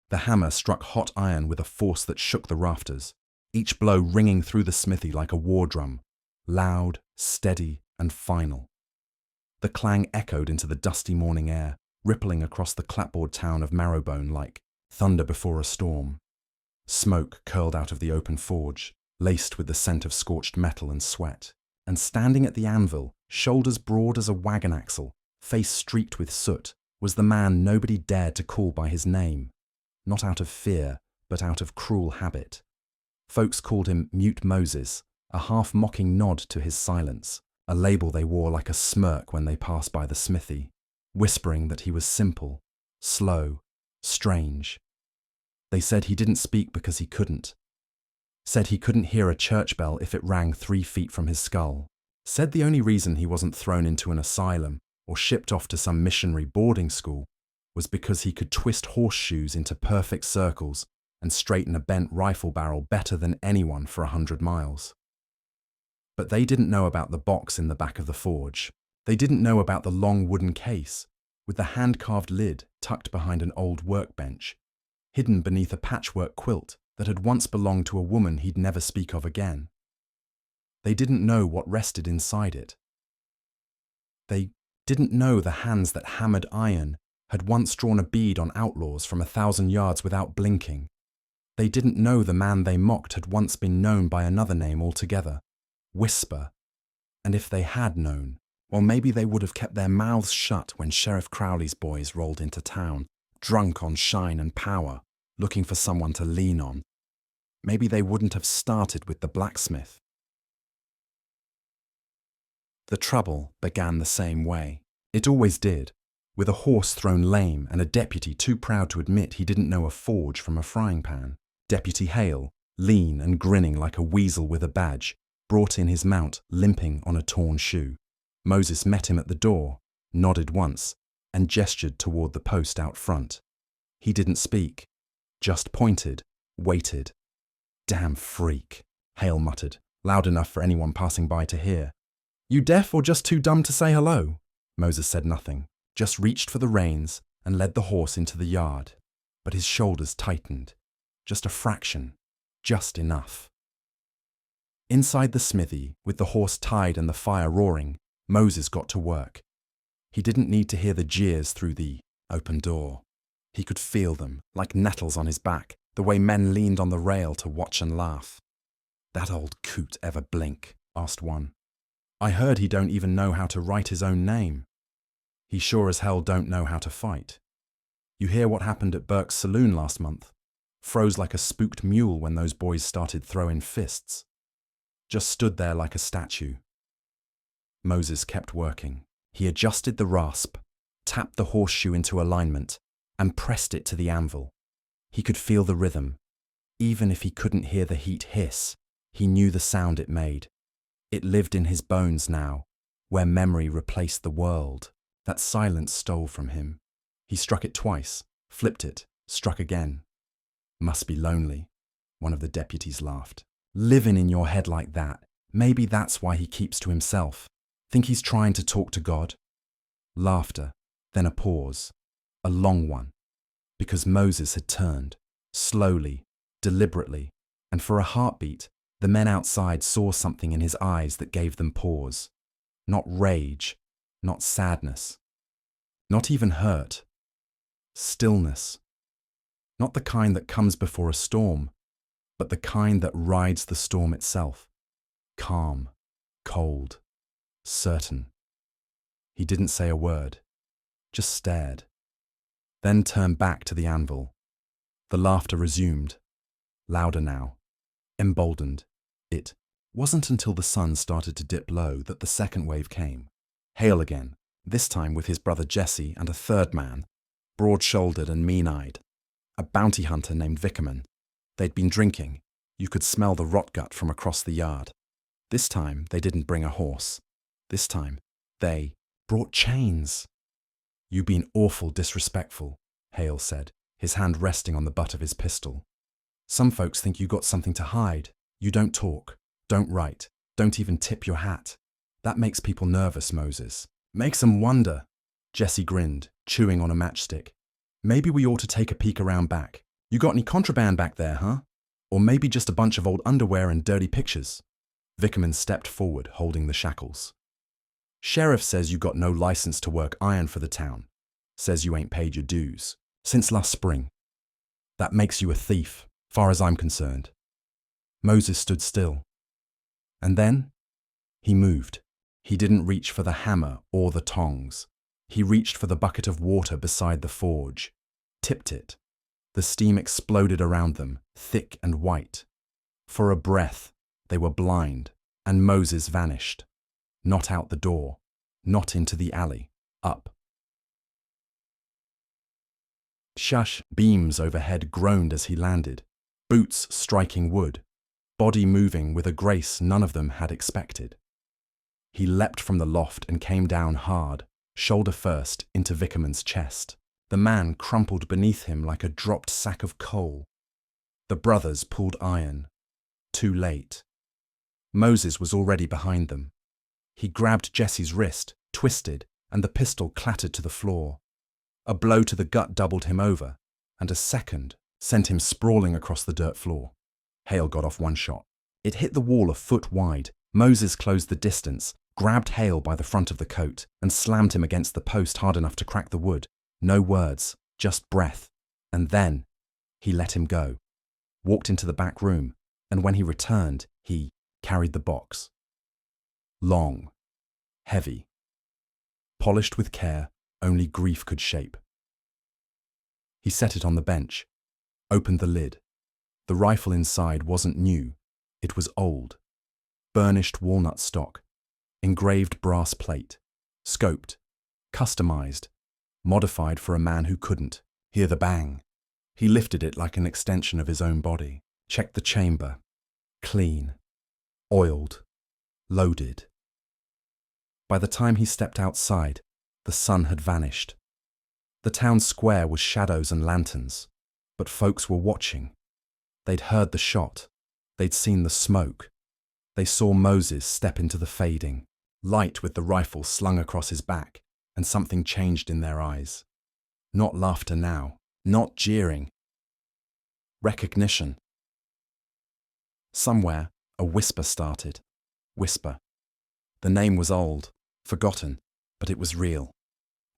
The hammer struck hot iron with a force that shook the rafters, each blow ringing through the smithy like a war drum, loud, steady, and final. The clang echoed into the dusty morning air, rippling across the clapboard town of Marrowbone like thunder before a storm. Smoke curled out of the open forge, laced with the scent of scorched metal and sweat. And standing at the anvil, shoulders broad as a wagon axle, face streaked with soot, was the man nobody dared to call by his name. Not out of fear, but out of cruel habit. Folks called him Mute Moses, a half-mocking nod to his silence, a label they wore like a smirk when they passed by the smithy, whispering that he was simple, slow, strange. They said he didn't speak because he couldn't. Said he couldn't hear a church bell if it rang 3 feet from his skull. Said the only reason he wasn't thrown into an asylum or shipped off to some missionary boarding school was because he could twist horseshoes into perfect circles and straighten a bent rifle barrel better than anyone for 100 miles. But they didn't know about the box in the back of the forge. They didn't know about the long wooden case, with the hand-carved lid tucked behind an old workbench, hidden beneath a patchwork quilt that had once belonged to a woman he'd never speak of again. They didn't know what rested inside it. They didn't know the hands that hammered iron had once drawn a bead on outlaws from 1,000 yards without blinking. They didn't know the man they mocked had once been known by another name altogether, Whisper. And if they had known, well, maybe they would have kept their mouths shut when Sheriff Crowley's boys rolled into town, drunk on shine and power, looking for someone to lean on. Maybe they wouldn't have started with the blacksmith. The trouble began the same way. It always did, with a horse thrown lame and a deputy too proud to admit he didn't know a forge from a frying pan. Deputy Hale, lean and grinning like a weasel with a badge, brought in his mount limping on a torn shoe. Moses met him at the door, nodded once, and gestured toward the post out front. He didn't speak, just pointed, waited. "Damn freak," Hale muttered, loud enough for anyone passing by to hear. "You deaf or just too dumb to say hello?" Moses said nothing, just reached for the reins and led the horse into the yard. But his shoulders tightened. Just a fraction, just enough. Inside the smithy, with the horse tied and the fire roaring, Moses got to work. He didn't need to hear the jeers through the open door. He could feel them, like nettles on his back, the way men leaned on the rail to watch and laugh. "That old coot ever blink?" asked one. "I heard he don't even know how to write his own name." "He sure as hell don't know how to fight." "You hear what happened at Burke's saloon last month? Froze like a spooked mule when those boys started throwing fists. Just stood there like a statue." Moses kept working. He adjusted the rasp, tapped the horseshoe into alignment, and pressed it to the anvil. He could feel the rhythm. Even if he couldn't hear the heat hiss, he knew the sound it made. It lived in his bones now, where memory replaced the world. That silence stole from him. He struck it twice, flipped it, struck again. "Must be lonely," one of the deputies laughed. "Living in your head like that, maybe that's why he keeps to himself. Think he's trying to talk to God?" Laughter, then a pause, a long one, because Moses had turned, slowly, deliberately, and for a heartbeat, the men outside saw something in his eyes that gave them pause. Not rage, not sadness, not even hurt. Stillness. Not the kind that comes before a storm, but the kind that rides the storm itself. Calm, cold, certain. He didn't say a word, just stared, then turned back to the anvil. The laughter resumed, louder now, emboldened. It wasn't until the sun started to dip low that the second wave came. Hale again, this time with his brother Jesse and a third man, broad-shouldered and mean-eyed, a bounty hunter named Vickerman. They'd been drinking. You could smell the rot gut from across the yard. This time, they didn't bring a horse. This time, they brought chains. "You've been awful disrespectful," Hale said, his hand resting on the butt of his pistol. "Some folks think you got something to hide. You don't talk, don't write, don't even tip your hat. That makes people nervous, Moses. Makes them wonder." Jesse grinned, chewing on a matchstick. "Maybe we ought to take a peek around back. You got any contraband back there, huh? Or maybe just a bunch of old underwear and dirty pictures? Vickerman stepped forward, holding the shackles. Sheriff says you got no license to work iron for the town. Says you ain't paid your dues. Since last spring. That makes you a thief, far as I'm concerned. Moses stood still. And then? He moved. He didn't reach for the hammer or the tongs. He reached for the bucket of water beside the forge, tipped it. The steam exploded around them, thick and white. For a breath, they were blind, and Moses vanished. Not out the door, not into the alley, up. Shush! Beams overhead groaned as he landed, boots striking wood, body moving with a grace none of them had expected. He leapt from the loft and came down hard, shoulder first, into Vickerman's chest. The man crumpled beneath him like a dropped sack of coal. The brothers pulled iron. Too late. Moses was already behind them. He grabbed Jesse's wrist, twisted, and the pistol clattered to the floor. A blow to the gut doubled him over, and a second sent him sprawling across the dirt floor. Hale got off one shot. It hit the wall a foot wide. Moses closed the distance, grabbed Hale by the front of the coat, and slammed him against the post hard enough to crack the wood. No words, just breath. And then he let him go, walked into the back room, and when he returned, he carried the box. Long, heavy, polished with care only grief could shape. He set it on the bench, opened the lid. The rifle inside wasn't new, it was old. Burnished walnut stock, engraved brass plate, scoped, customized, modified for a man who couldn't hear the bang. He lifted it like an extension of his own body, checked the chamber. Clean, oiled, loaded. By the time he stepped outside, the sun had vanished. The town square was shadows and lanterns, but folks were watching. They'd heard the shot. They'd seen the smoke. They saw Moses step into the fading, light with the rifle slung across his back, and something changed in their eyes. Not laughter now, not jeering. Recognition. Somewhere, a whisper started. Whisper. The name was old, forgotten, but it was real.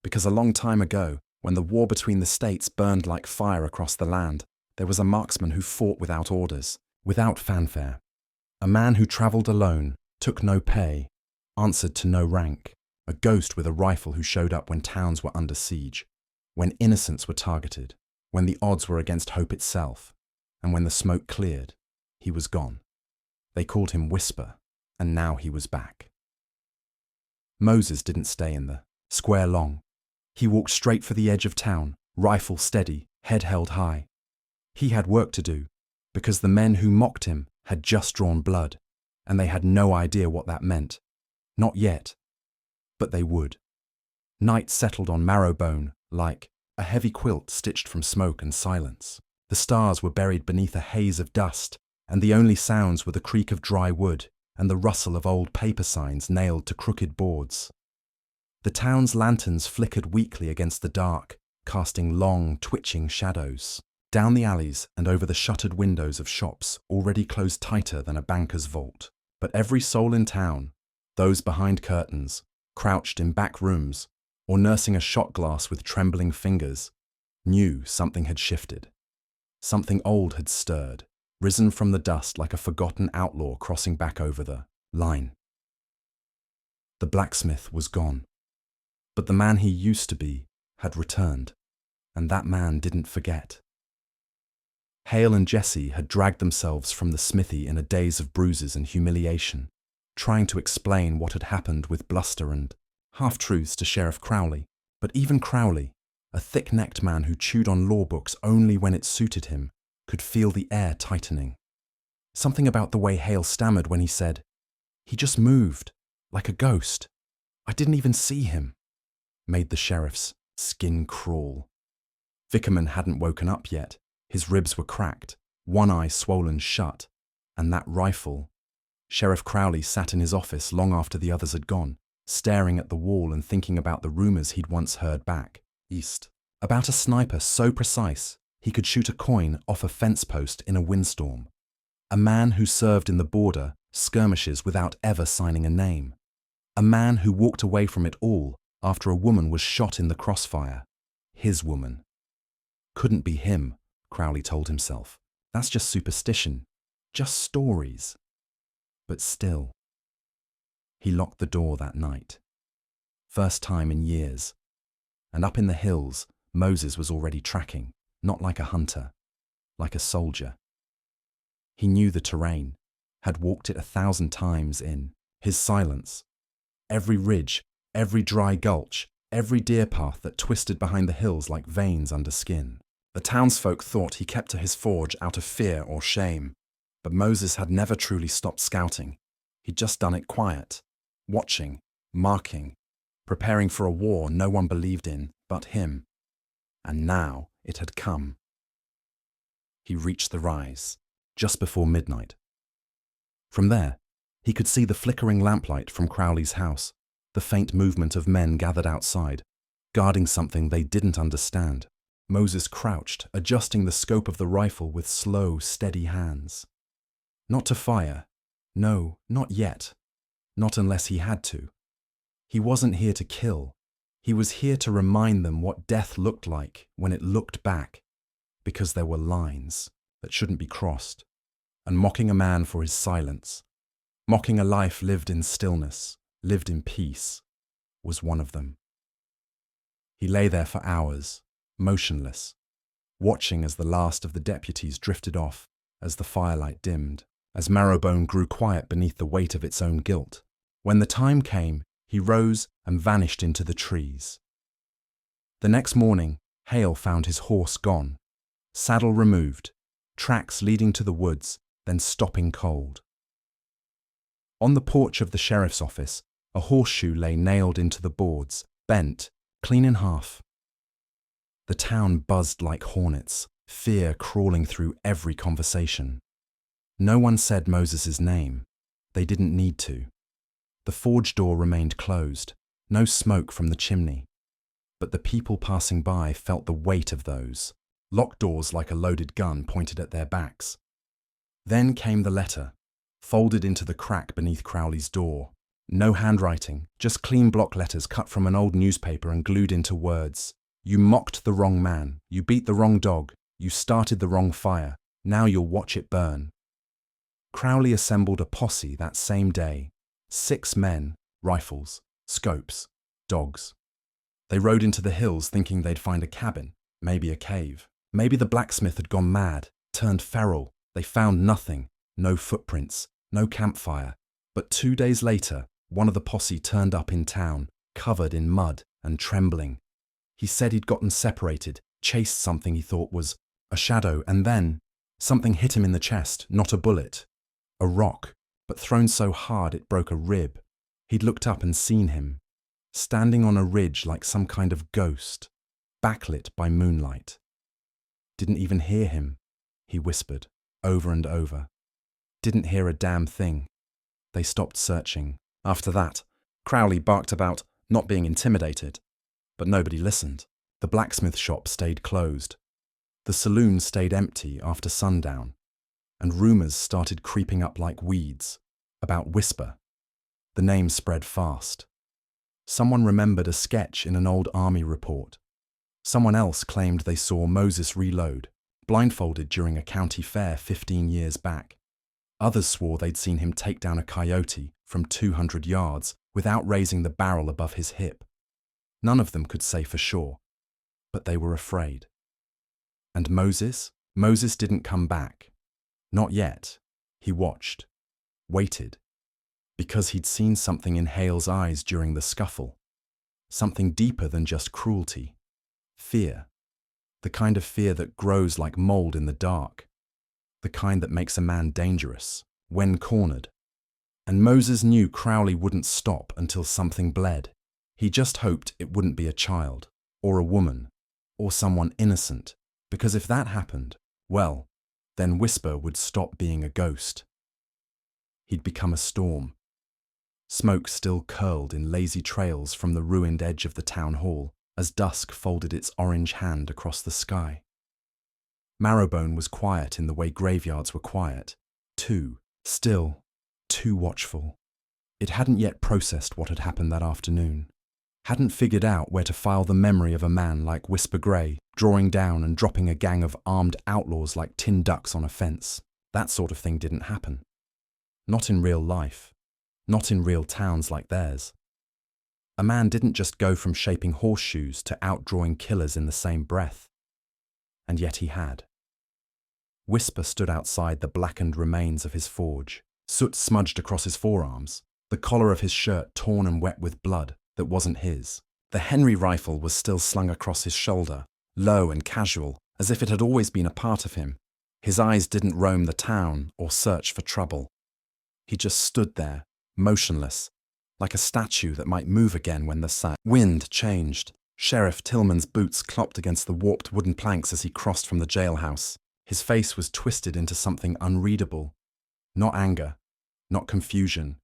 Because a long time ago, when the war between the states burned like fire across the land, there was a marksman who fought without orders, without fanfare. A man who travelled alone, took no pay, answered to no rank. A ghost with a rifle who showed up when towns were under siege, when innocents were targeted, when the odds were against hope itself, and when the smoke cleared, he was gone. They called him Whisper, and now he was back. Moses didn't stay in the square long. He walked straight for the edge of town, rifle steady, head held high. He had work to do, because the men who mocked him had just drawn blood, and they had no idea what that meant. Not yet. But they would. Night settled on Marrowbone like a heavy quilt stitched from smoke and silence. The stars were buried beneath a haze of dust, and the only sounds were the creak of dry wood and the rustle of old paper signs nailed to crooked boards. The town's lanterns flickered weakly against the dark, casting long, twitching shadows. Down the alleys and over the shuttered windows of shops already closed tighter than a banker's vault. But every soul in town, those behind curtains, crouched in back rooms, or nursing a shot glass with trembling fingers, knew something had shifted. Something old had stirred, risen from the dust like a forgotten outlaw crossing back over the line. The blacksmith was gone, but the man he used to be had returned, and that man didn't forget. Hale and Jesse had dragged themselves from the smithy in a daze of bruises and humiliation, trying to explain what had happened with bluster and half-truths to Sheriff Crowley. But even Crowley, a thick-necked man who chewed on law books only when it suited him, could feel the air tightening. Something about the way Hale stammered when he said, "He just moved, like a ghost. I didn't even see him," made the sheriff's skin crawl. Vickerman hadn't woken up yet. His ribs were cracked, one eye swollen shut, and that rifle. Sheriff Crowley sat in his office long after the others had gone, staring at the wall and thinking about the rumors he'd once heard back east, about a sniper so precise He could shoot a coin off a fence post in a windstorm. A man who served in the border skirmishes without ever signing a name. A man who walked away from it all after a woman was shot in the crossfire. His woman. Couldn't be him, Crowley told himself. That's just superstition. Just stories. But still. He locked the door that night. First time in years. And up in the hills, Moses was already tracking, not like a hunter, like a soldier. He knew the terrain, had walked it 1,000 times in his silence. Every ridge, every dry gulch, every deer path that twisted behind the hills like veins under skin. The townsfolk thought he kept to his forge out of fear or shame, but Moses had never truly stopped scouting. He'd just done it quiet, watching, marking, preparing for a war no one believed in but him. And now it had come. He reached the rise, just before midnight. From there, he could see the flickering lamplight from Crowley's house, the faint movement of men gathered outside, guarding something they didn't understand. Moses crouched, adjusting the scope of the rifle with slow, steady hands. Not to fire. No, not yet. Not unless he had to. He wasn't here to kill. He was here to remind them what death looked like when it looked back, because there were lines that shouldn't be crossed, and mocking a man for his silence, mocking a life lived in stillness, lived in peace, was one of them. He lay there for hours, motionless, watching as the last of the deputies drifted off, as the firelight dimmed, as Marrowbone grew quiet beneath the weight of its own guilt. When the time came, he rose and vanished into the trees. The next morning, Hale found his horse gone, saddle removed, tracks leading to the woods, then stopping cold. On the porch of the sheriff's office, a horseshoe lay nailed into the boards, bent, clean in half. The town buzzed like hornets, fear crawling through every conversation. No one said Moses's name. They didn't need to. The forge door remained closed, no smoke from the chimney. But the people passing by felt the weight of those, locked doors like a loaded gun pointed at their backs. Then came the letter, folded into the crack beneath Crowley's door. No handwriting, just clean block letters cut from an old newspaper and glued into words. You mocked the wrong man, you beat the wrong dog, you started the wrong fire, now you'll watch it burn. Crowley assembled a posse that same day. 6 men, rifles, scopes, dogs. They rode into the hills thinking they'd find a cabin, maybe a cave. Maybe the blacksmith had gone mad, turned feral. They found nothing, no footprints, no campfire. But 2 days later, one of the posse turned up in town, covered in mud and trembling. He said he'd gotten separated, chased something he thought was a shadow, and then something hit him in the chest, not a bullet. A rock, but thrown so hard it broke a rib. He'd looked up and seen him, standing on a ridge like some kind of ghost, backlit by moonlight. Didn't even hear him, he whispered, over and over. Didn't hear a damn thing. They stopped searching. After that, Crowley barked about not being intimidated, but nobody listened. The blacksmith shop stayed closed. The saloon stayed empty after sundown, and rumours started creeping up like weeds about Whisper. The name spread fast. Someone remembered a sketch in an old army report. Someone else claimed they saw Moses reload, blindfolded during a county fair 15 years back. Others swore they'd seen him take down a coyote from 200 yards without raising the barrel above his hip. None of them could say for sure, but they were afraid. And Moses? Moses didn't come back. Not yet. He watched, waited, because he'd seen something in Hale's eyes during the scuffle. Something deeper than just cruelty. Fear. The kind of fear that grows like mold in the dark. The kind that makes a man dangerous, when cornered. And Moses knew Crowley wouldn't stop until something bled. He just hoped it wouldn't be a child, or a woman, or someone innocent, because if that happened, well, then Whisper would stop being a ghost. He'd become a storm. Smoke still curled in lazy trails from the ruined edge of the town hall as dusk folded its orange hand across the sky. Marrowbone was quiet in the way graveyards were quiet. Too still, too watchful. It hadn't yet processed what had happened that afternoon. Hadn't figured out where to file the memory of a man like Whisper Grey, drawing down and dropping a gang of armed outlaws like tin ducks on a fence. That sort of thing didn't happen. Not in real life. Not in real towns like theirs. A man didn't just go from shaping horseshoes to outdrawing killers in the same breath. And yet he had. Whisper stood outside the blackened remains of his forge, soot smudged across his forearms, the collar of his shirt torn and wet with blood that wasn't his. The Henry rifle was still slung across his shoulder, low and casual, as if it had always been a part of him. His eyes didn't roam the town or search for trouble. He just stood there, motionless, like a statue that might move again when the wind changed. Sheriff Tillman's boots clopped against the warped wooden planks as he crossed from the jailhouse. His face was twisted into something unreadable. Not anger, not confusion,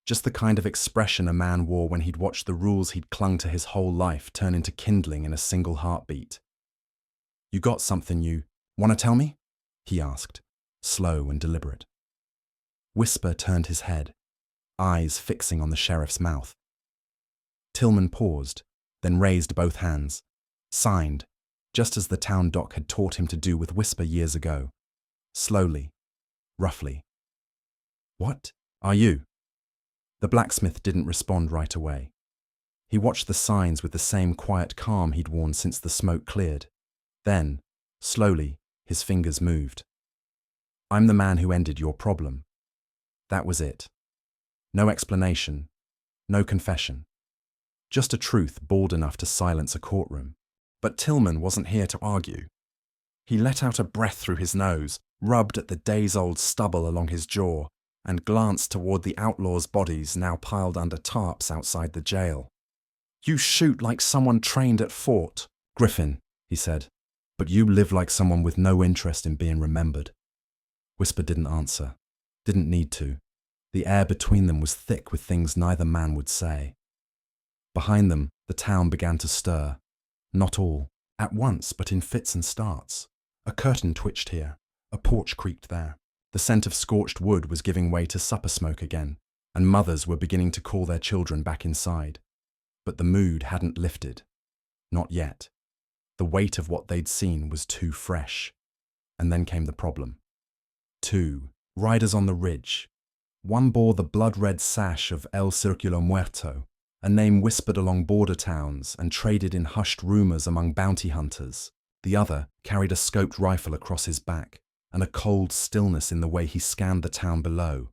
just the kind of expression a man wore when he'd watched the rules he'd clung to his whole life turn into kindling in a single heartbeat. "You got something you want to tell me?" he asked, slow and deliberate. Whisper turned his head, eyes fixing on the sheriff's mouth. Tillman paused, then raised both hands, signed, just as the town doc had taught him to do with Whisper years ago. Slowly, roughly. "What are you?" The blacksmith didn't respond right away. He watched the signs with the same quiet calm he'd worn since the smoke cleared. Then, slowly, his fingers moved. "I'm the man who ended your problem." That was it. No explanation, no confession. Just a truth bald enough to silence a courtroom. But Tillman wasn't here to argue. He let out a breath through his nose, rubbed at the days-old stubble along his jaw, and glanced toward the outlaws' bodies now piled under tarps outside the jail. "You shoot like someone trained at Fort Griffin," he said, "but you live like someone with no interest in being remembered." Whisper didn't answer. Didn't need to. The air between them was thick with things neither man would say. Behind them, the town began to stir. Not all, at once, but in fits and starts. A curtain twitched here, a porch creaked there. The scent of scorched wood was giving way to supper smoke again, and mothers were beginning to call their children back inside. But the mood hadn't lifted. Not yet. The weight of what they'd seen was too fresh. And then came the problem. 2 riders on the ridge. One bore the blood-red sash of El Circulo Muerto, a name whispered along border towns and traded in hushed rumors among bounty hunters. The other carried a scoped rifle across his back, and a cold stillness in the way he scanned the town below.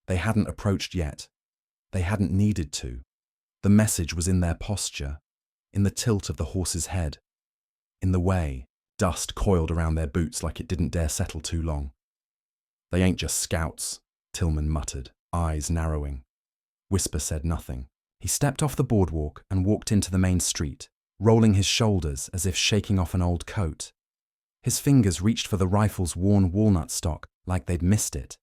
They hadn't approached yet. They hadn't needed to. The message was in their posture, in the tilt of the horse's head, in the way dust coiled around their boots like it didn't dare settle too long. "They ain't just scouts," Tillman muttered, eyes narrowing. Whisper said nothing. He stepped off the boardwalk and walked into the main street, rolling his shoulders as if shaking off an old coat. His fingers reached for the rifle's worn walnut stock like they'd missed it,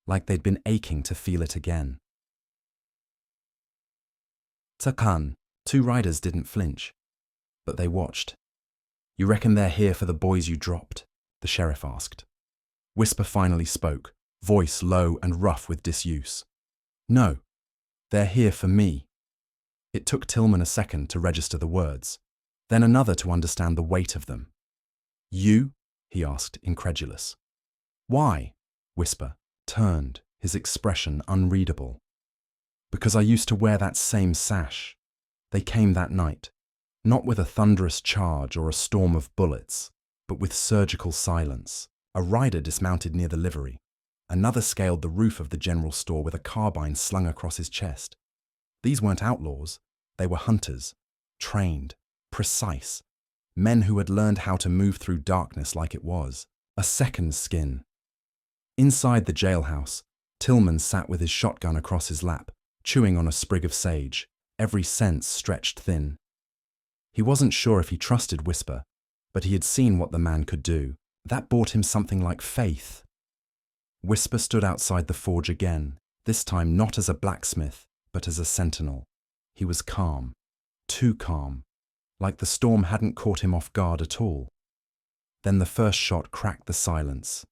like they'd been aching to feel it again. Takan, 2 riders didn't flinch, but they watched. "You reckon they're here for the boys you dropped?" the sheriff asked. Whisper finally spoke, voice low and rough with disuse. "No, they're here for me." It took Tillman a second to register the words, then another to understand the weight of them. "You?" he asked, incredulous. "Why?" Whisper turned, his expression unreadable. "Because I used to wear that same sash. They came that night, not with a thunderous charge or a storm of bullets, but with surgical silence. A rider dismounted near the livery. Another scaled the roof of the general store with a carbine slung across his chest. These weren't outlaws. They were hunters, trained, precise, men who had learned how to move through darkness like it was. A second skin. Inside the jailhouse, Tillman sat with his shotgun across his lap, chewing on a sprig of sage, every sense stretched thin. He wasn't sure if he trusted Whisper, but he had seen what the man could do. That brought him something like faith. Whisper stood outside the forge again, this time not as a blacksmith, but as a sentinel. He was calm, too calm, like the storm hadn't caught him off guard at all. Then the first shot cracked the silence.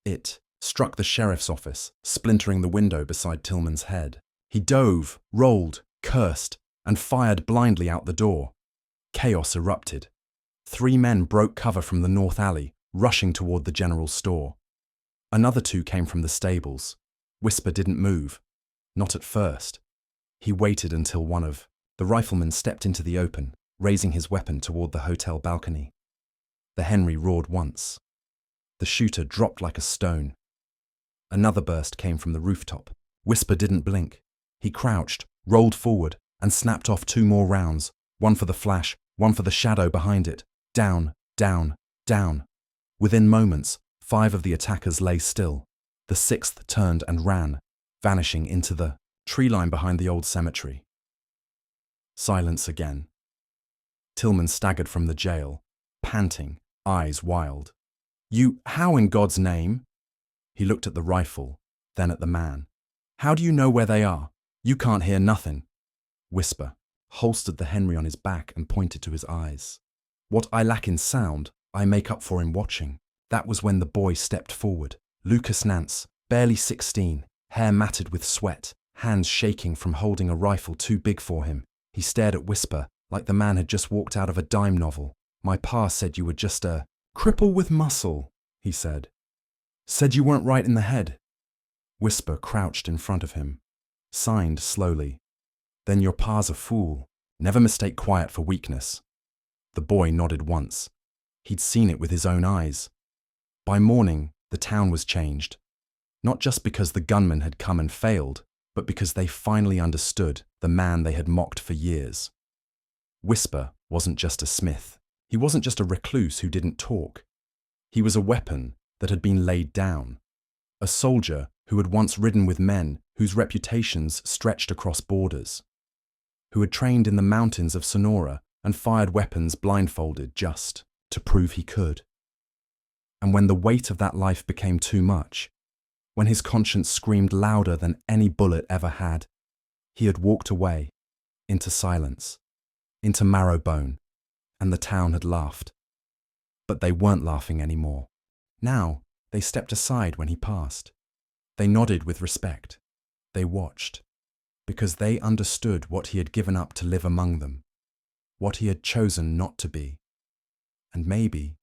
It struck the sheriff's office, splintering the window beside Tillman's head. He dove, rolled, cursed, and fired blindly out the door. Chaos erupted. 3 men broke cover from the north alley, rushing toward the general store. Another 2 came from the stables. Whisper didn't move. Not at first. He waited until one of the riflemen stepped into the open, raising his weapon toward the hotel balcony. The Henry roared once. The shooter dropped like a stone. Another burst came from the rooftop. Whisper didn't blink. He crouched, rolled forward, and snapped off 2 more rounds, one for the flash, one for the shadow behind it. Down, down, down. Within moments, 5 of the attackers lay still. The 6th turned and ran, vanishing into the tree line behind the old cemetery. Silence again. Tillman staggered from the jail, panting, eyes wild. How in God's name? He looked at the rifle, then at the man. How do you know where they are? You can't hear nothing. Whisper holstered the Henry on his back and pointed to his eyes. What I lack in sound, I make up for in watching. That was when the boy stepped forward. Lucas Nance, barely 16, hair matted with sweat, hands shaking from holding a rifle too big for him. He stared at Whisper like the man had just walked out of a dime novel. My pa said you were just a cripple with muscle, he said. Said you weren't right in the head. Whisper crouched in front of him, signed slowly. Then your pa's a fool. Never mistake quiet for weakness. The boy nodded once. He'd seen it with his own eyes. By morning, the town was changed. Not just because the gunman had come and failed, but because they finally understood the man they had mocked for years. Whisper wasn't just a smith. He wasn't just a recluse who didn't talk. He was a weapon that had been laid down. A soldier who had once ridden with men whose reputations stretched across borders. Who had trained in the mountains of Sonora and fired weapons blindfolded just to prove he could. And when the weight of that life became too much, when his conscience screamed louder than any bullet ever had, he had walked away, into silence, into marrow bone, and the town had laughed. But they weren't laughing anymore. Now, they stepped aside when he passed. They nodded with respect. They watched, because they understood what he had given up to live among them, what he had chosen not to be. And maybe,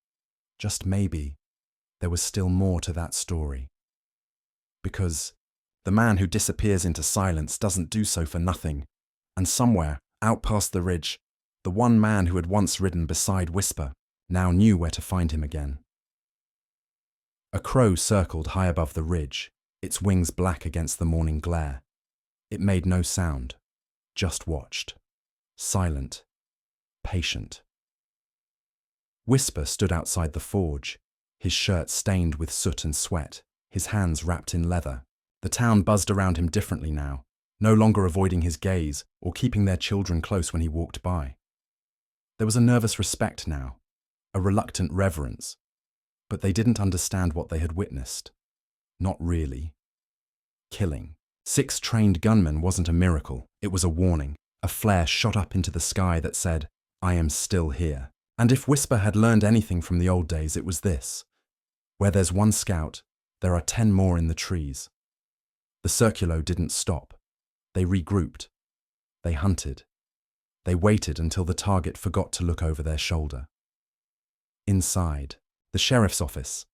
just maybe, there was still more to that story. Because the man who disappears into silence doesn't do so for nothing, and somewhere, out past the ridge, the one man who had once ridden beside Whisper now knew where to find him again. A crow circled high above the ridge, its wings black against the morning glare. It made no sound, just watched, silent, patient. Whisper stood outside the forge, his shirt stained with soot and sweat, his hands wrapped in leather. The town buzzed around him differently now, no longer avoiding his gaze or keeping their children close when he walked by. There was a nervous respect now, a reluctant reverence, but they didn't understand what they had witnessed. Not really. Killing 6 trained gunmen wasn't a miracle, it was a warning. A flare shot up into the sky that said, I am still here. And if Whisper had learned anything from the old days, it was this. Where there's one scout, there are 10 more in the trees. The circulo didn't stop. They regrouped. They hunted. They waited until the target forgot to look over their shoulder. Inside, the sheriff's office,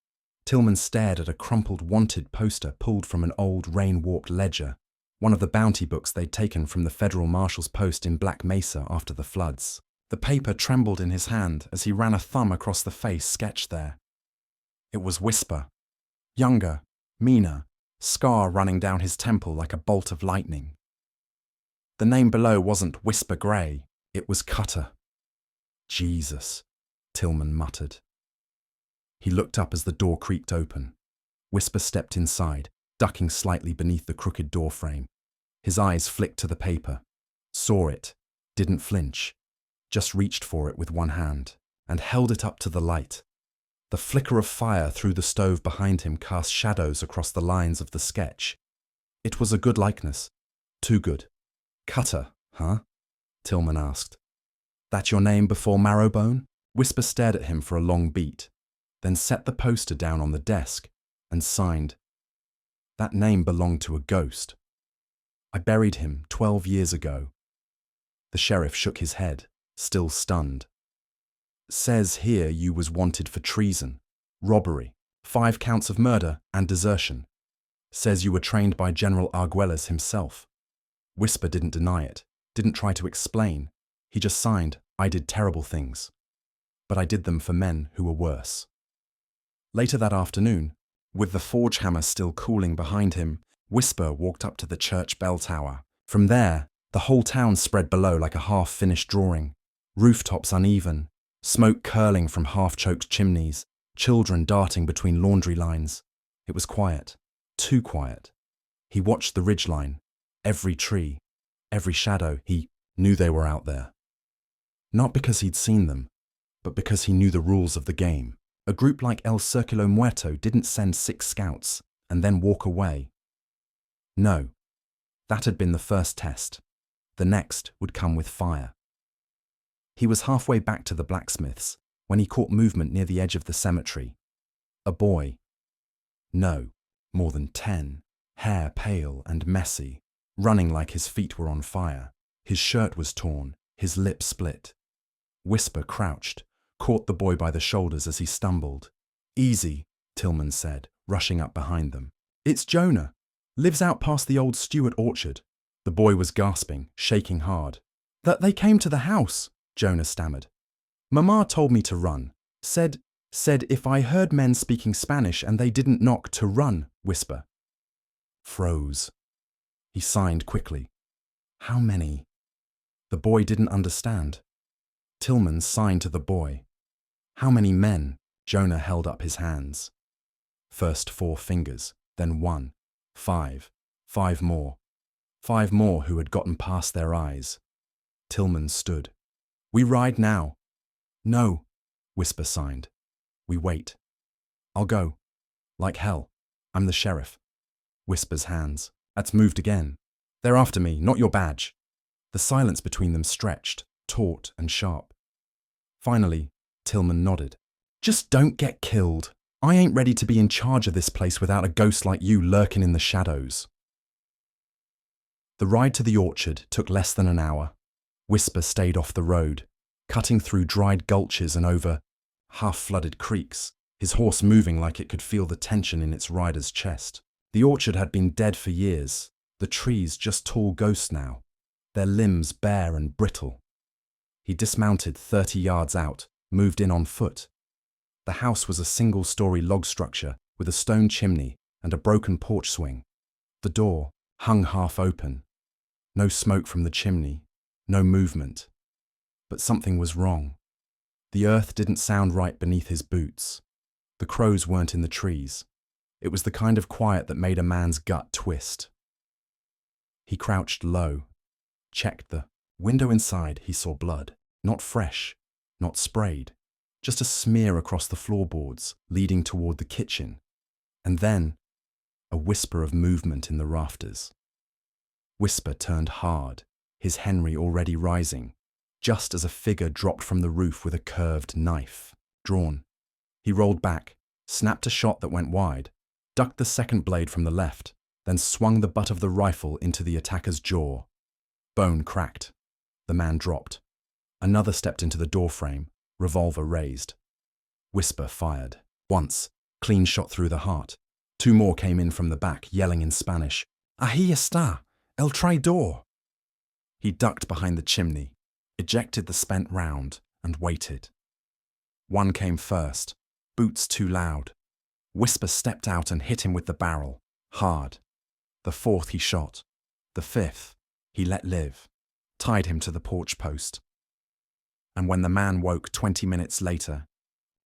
Tillman stared at a crumpled wanted poster pulled from an old rain-warped ledger, one of the bounty books they'd taken from the federal marshal's post in Black Mesa after the floods. The paper trembled in his hand as he ran a thumb across the face sketched there. It was Whisper. Younger, meaner, scar running down his temple like a bolt of lightning. The name below wasn't Whisper Grey, it was Cutter. Jesus, Tillman muttered. He looked up as the door creaked open. Whisper stepped inside, ducking slightly beneath the crooked door frame. His eyes flicked to the paper, saw it, didn't flinch, just reached for it with one hand, and held it up to the light. The flicker of fire through the stove behind him cast shadows across the lines of the sketch. It was a good likeness. Too good. Cutter, huh? Tillman asked. That your name before Marrowbone? Whisper stared at him for a long beat. then set the poster down on the desk and signed. That name belonged to a ghost. I buried him 12 years ago. The sheriff shook his head, still stunned. Says here you was wanted for treason, robbery, 5 counts of murder and desertion. Says you were trained by General Arguelles himself. Whisper didn't deny it, didn't try to explain. He just signed, I did terrible things. But I did them for men who were worse. Later that afternoon, with the forge hammer still cooling behind him, Whisper walked up to the church bell tower. From there, the whole town spread below like a half-finished drawing. Rooftops uneven, smoke curling from half-choked chimneys, children darting between laundry lines. It was quiet, too quiet. He watched the ridgeline, every tree, every shadow. He knew they were out there. Not because he'd seen them, but because he knew the rules of the game. A group like El Circulo Muerto didn't send 6 scouts and then walk away. No, that had been the first test. The next would come with fire. He was halfway back to the blacksmith's when he caught movement near the edge of the cemetery. A boy. No, more than 10, hair pale and messy, running like his feet were on fire. His shirt was torn, his lip split. Whisper crouched, caught the boy by the shoulders as he stumbled. Easy, Tillman said, rushing up behind them. It's Jonah. Lives out past the old Stewart orchard. The boy was gasping, shaking hard. That they came to the house, Jonah stammered. Mama told me to run. Said if I heard men speaking Spanish and they didn't knock to run, Whisper. Froze. He signed quickly. How many? The boy didn't understand. Tillman signed to the boy. How many men? Jonah held up his hands. First 4 fingers, then 1. 5. 5 more. 5 more who had gotten past their eyes. Tillman stood. We ride now. No, Whisper signed. We wait. I'll go. Like hell. I'm the sheriff. Whisper's hands. That's moved again. They're after me, not your badge. The silence between them stretched, taut and sharp. Finally, Tillman nodded. Just don't get killed. I ain't ready to be in charge of this place without a ghost like you lurking in the shadows. The ride to the orchard took less than an hour. Whisper stayed off the road, cutting through dried gulches and over half-flooded creeks, his horse moving like it could feel the tension in its rider's chest. The orchard had been dead for years, the trees just tall ghosts now, their limbs bare and brittle. He dismounted 30 yards out, moved in on foot. The house was a single-story log structure with a stone chimney and a broken porch swing. The door hung half open. No smoke from the chimney, no movement. But something was wrong. The earth didn't sound right beneath his boots. The crows weren't in the trees. It was the kind of quiet that made a man's gut twist. He crouched low, checked the window inside. He saw blood, not fresh, not sprayed, just a smear across the floorboards leading toward the kitchen. And then a whisper of movement in the rafters. Whisper turned hard, his Henry already rising, just as a figure dropped from the roof with a curved knife, drawn. He rolled back, snapped a shot that went wide, ducked the second blade from the left, then swung the butt of the rifle into the attacker's jaw. Bone cracked. The man dropped. Another stepped into the doorframe, revolver raised. Whisper fired. Once, clean shot through the heart. 2 more came in from the back, yelling in Spanish, Ahí está, el traidor. He ducked behind the chimney, ejected the spent round, and waited. 1 came first, boots too loud. Whisper stepped out and hit him with the barrel, hard. The 4th he shot. The 5th he let live, tied him to the porch post. And when the man woke 20 minutes later,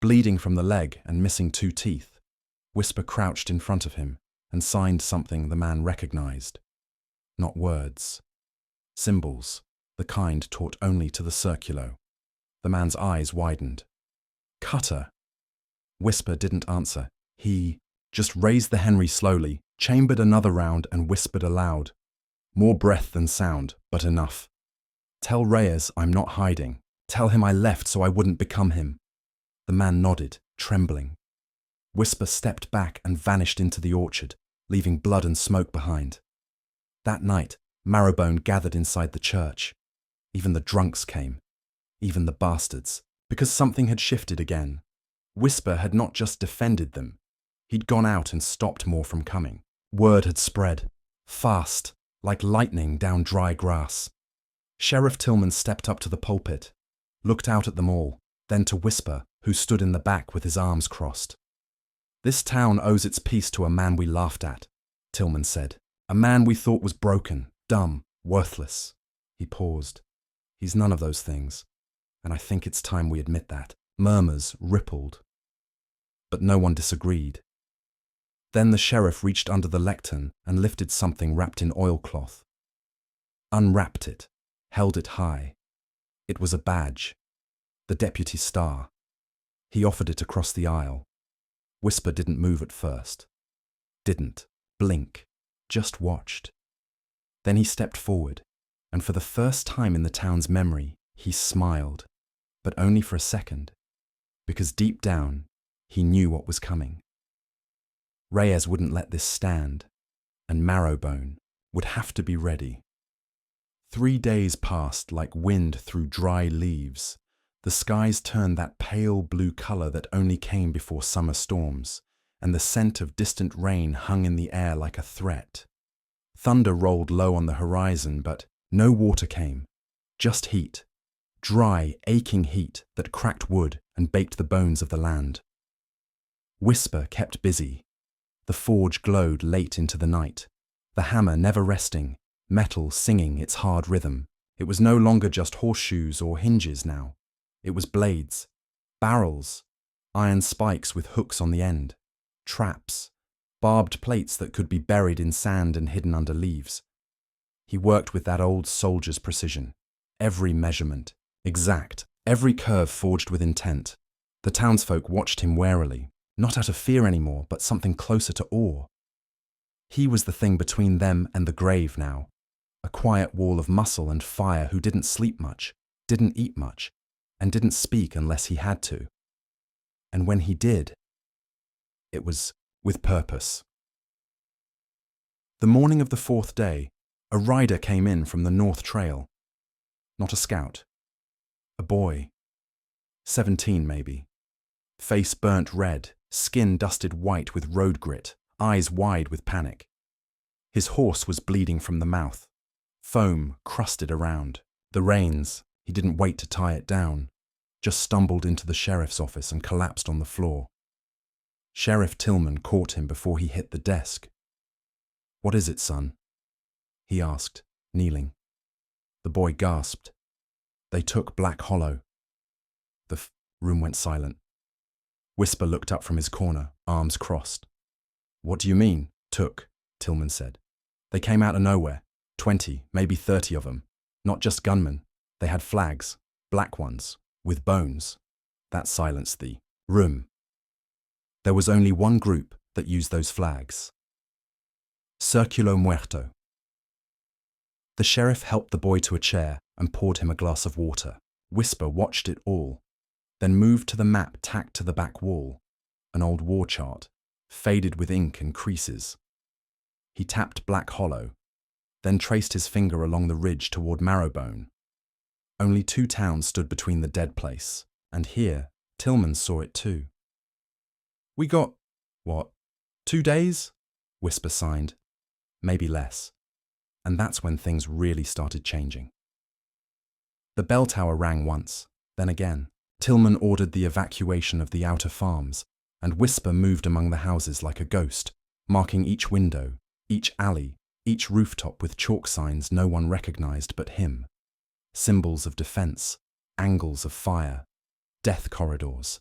bleeding from the leg and missing 2 teeth, Whisper crouched in front of him and signed something the man recognized. Not words. Symbols, the kind taught only to the circulo. The man's eyes widened. Cutter. Whisper didn't answer. He just raised the Henry slowly, chambered another round and whispered aloud. More breath than sound, but enough. Tell Reyes I'm not hiding. Tell him I left so I wouldn't become him. The man nodded, trembling. Whisper stepped back and vanished into the orchard, leaving blood and smoke behind. That night, Marrowbone gathered inside the church. Even the drunks came. Even the bastards. Because something had shifted again. Whisper had not just defended them. He'd gone out and stopped more from coming. Word had spread. Fast, like lightning down dry grass. Sheriff Tillman stepped up to the pulpit, looked out at them all, then to Whisper, who stood in the back with his arms crossed. "This town owes its peace to a man we laughed at," Tillman said. "A man we thought was broken, dumb, worthless." He paused. "He's none of those things, and I think it's time we admit that." Murmurs rippled, but no one disagreed. Then the sheriff reached under the lectern and lifted something wrapped in oilcloth. Unwrapped it, held it high. It was a badge, the deputy's star. He offered it across the aisle. Whisper didn't move at first. Didn't blink, just watched. Then he stepped forward, and for the first time in the town's memory, he smiled, but only for a second, because deep down, he knew what was coming. Reyes wouldn't let this stand, and Marrowbone would have to be ready. 3 days passed like wind through dry leaves. The skies turned that pale blue color that only came before summer storms, and the scent of distant rain hung in the air like a threat. Thunder rolled low on the horizon, but no water came, just heat. Dry, aching heat that cracked wood and baked the bones of the land. Whisper kept busy. The forge glowed late into the night, the hammer never resting, metal singing its hard rhythm. It was no longer just horseshoes or hinges now. It was blades, barrels, iron spikes with hooks on the end, traps, barbed plates that could be buried in sand and hidden under leaves. He worked with that old soldier's precision, every measurement, exact, every curve forged with intent. The townsfolk watched him warily, not out of fear anymore, but something closer to awe. He was the thing between them and the grave now, a quiet wall of muscle and fire who didn't sleep much, didn't eat much, and didn't speak unless he had to. And when he did, it was with purpose. The morning of the 4th day, a rider came in from the North Trail. Not a scout. A boy. 17 maybe. Face burnt red, skin dusted white with road grit, eyes wide with panic. His horse was bleeding from the mouth. Foam crusted around. The reins, he didn't wait to tie it down, just stumbled into the sheriff's office and collapsed on the floor. Sheriff Tillman caught him before he hit the desk. "What is it, son?" he asked, kneeling. The boy gasped. "They took Black Hollow." The room went silent. Whisper looked up from his corner, arms crossed. "What do you mean, took?" Tillman said. "They came out of nowhere. 20, maybe 30 of them. Not just gunmen. They had flags, black ones, with bones." That silenced the room. There was only one group that used those flags. Circulo Muerto. The sheriff helped the boy to a chair and poured him a glass of water. Whisper watched it all, then moved to the map tacked to the back wall, an old war chart, faded with ink and creases. He tapped Black Hollow, then traced his finger along the ridge toward Marrowbone. Only 2 towns stood between the dead place, and here, Tillman saw it too. "We got, what, 2 days?" Whisper signed. Maybe less. And that's when things really started changing. The bell tower rang once, then again. Tillman ordered the evacuation of the outer farms, and Whisper moved among the houses like a ghost, marking each window, each alley, each rooftop with chalk signs no one recognized but him. Symbols of defense, angles of fire, death corridors.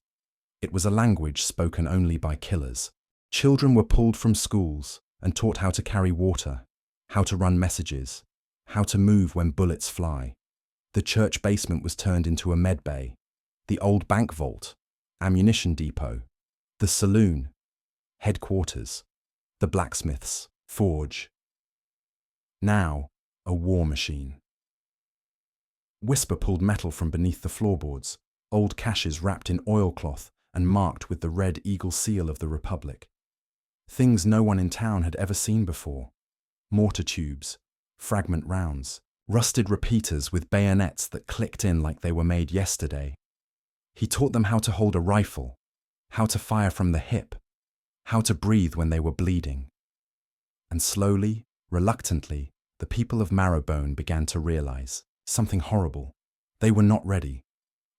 It was a language spoken only by killers. Children were pulled from schools and taught how to carry water, how to run messages, how to move when bullets fly. The church basement was turned into a med bay, the old bank vault, ammunition depot, the saloon, headquarters, the blacksmith's forge. Now, a war machine. Whisper pulled metal from beneath the floorboards, old caches wrapped in oilcloth and marked with the red eagle seal of the Republic. Things no one in town had ever seen before. Mortar tubes, fragment rounds, rusted repeaters with bayonets that clicked in like they were made yesterday. He taught them how to hold a rifle, how to fire from the hip, how to breathe when they were bleeding. And slowly, reluctantly, the people of Marrowbone began to realize something horrible. They were not ready,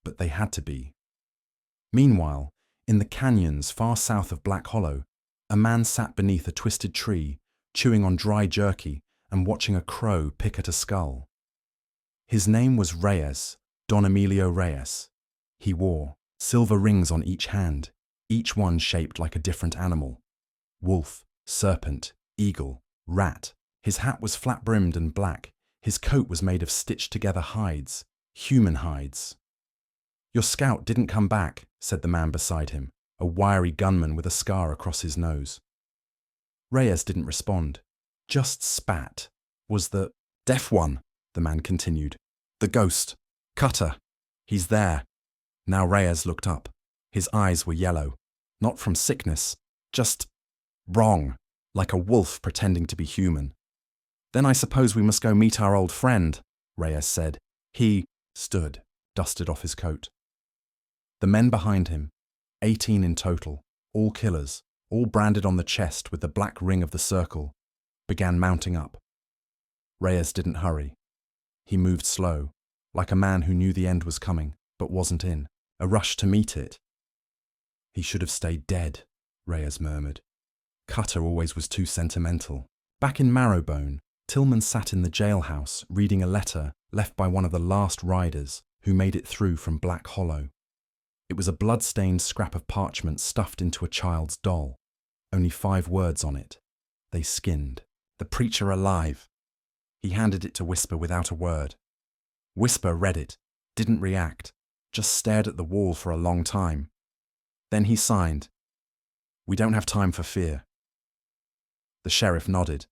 but they had to be. Meanwhile, in the canyons far south of Black Hollow, a man sat beneath a twisted tree, chewing on dry jerky and watching a crow pick at a skull. His name was Reyes, Don Emilio Reyes. He wore silver rings on each hand, each one shaped like a different animal. Wolf, serpent, eagle, rat. His hat was flat-brimmed and black. His coat was made of stitched-together hides, human hides. "Your scout didn't come back," said the man beside him, a wiry gunman with a scar across his nose. Reyes didn't respond, just spat. "Was the deaf one," the man continued. "The ghost. Cutter. He's there." Now Reyes looked up. His eyes were yellow. Not from sickness, just wrong, like a wolf pretending to be human. "Then I suppose we must go meet our old friend," Reyes said. He stood, dusted off his coat. The men behind him, 18 in total, all killers, all branded on the chest with the black ring of the circle, began mounting up. Reyes didn't hurry. He moved slow, like a man who knew the end was coming, but wasn't in a rush to meet it. "He should have stayed dead," Reyes murmured. Cutter always was too sentimental. Back in Marrowbone, Tillman sat in the jailhouse reading a letter left by one of the last riders who made it through from Black Hollow. It was a blood-stained scrap of parchment stuffed into a child's doll. Only 5 words on it. They skinned. "The preacher alive." He handed it to Whisper without a word. Whisper read it, didn't react, just stared at the wall for a long time. Then he signed. "We don't have time for fear." The sheriff nodded.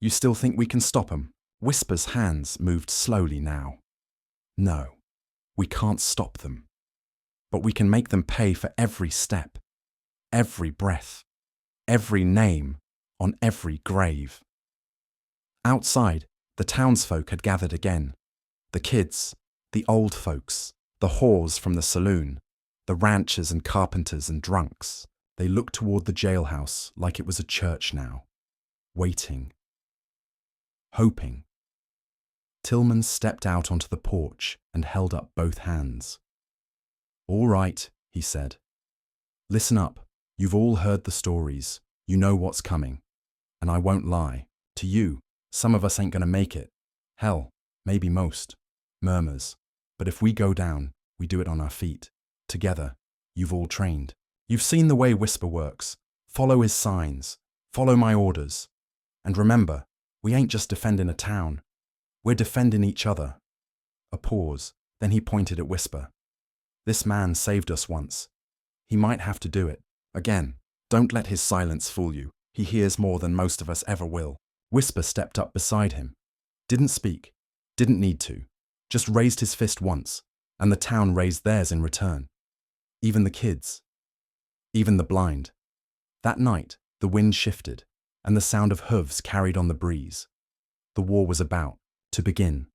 "You still think we can stop 'em?" Whisper's hands moved slowly now. "No, we can't stop them. But we can make them pay for every step, every breath, every name on every grave." Outside, the townsfolk had gathered again. The kids, the old folks, the whores from the saloon, the ranchers and carpenters and drunks. They looked toward the jailhouse like it was a church now, waiting, hoping. Tillman stepped out onto the porch and held up both hands. "All right," he said. "Listen up. You've all heard the stories. You know what's coming. And I won't lie. To you, some of us ain't gonna make it. Hell, maybe most. Murmurs. But if we go down, we do it on our feet. Together. You've all trained. You've seen the way Whisper works. Follow his signs. Follow my orders. And remember, we ain't just defending a town. We're defending each other." A pause. Then he pointed at Whisper. "This man saved us once. He might have to do it again. Don't let his silence fool you. He hears more than most of us ever will." Whisper stepped up beside him. Didn't speak. Didn't need to. Just raised his fist once, and the town raised theirs in return. Even the kids. Even the blind. That night, the wind shifted, and the sound of hooves carried on the breeze. The war was about to begin.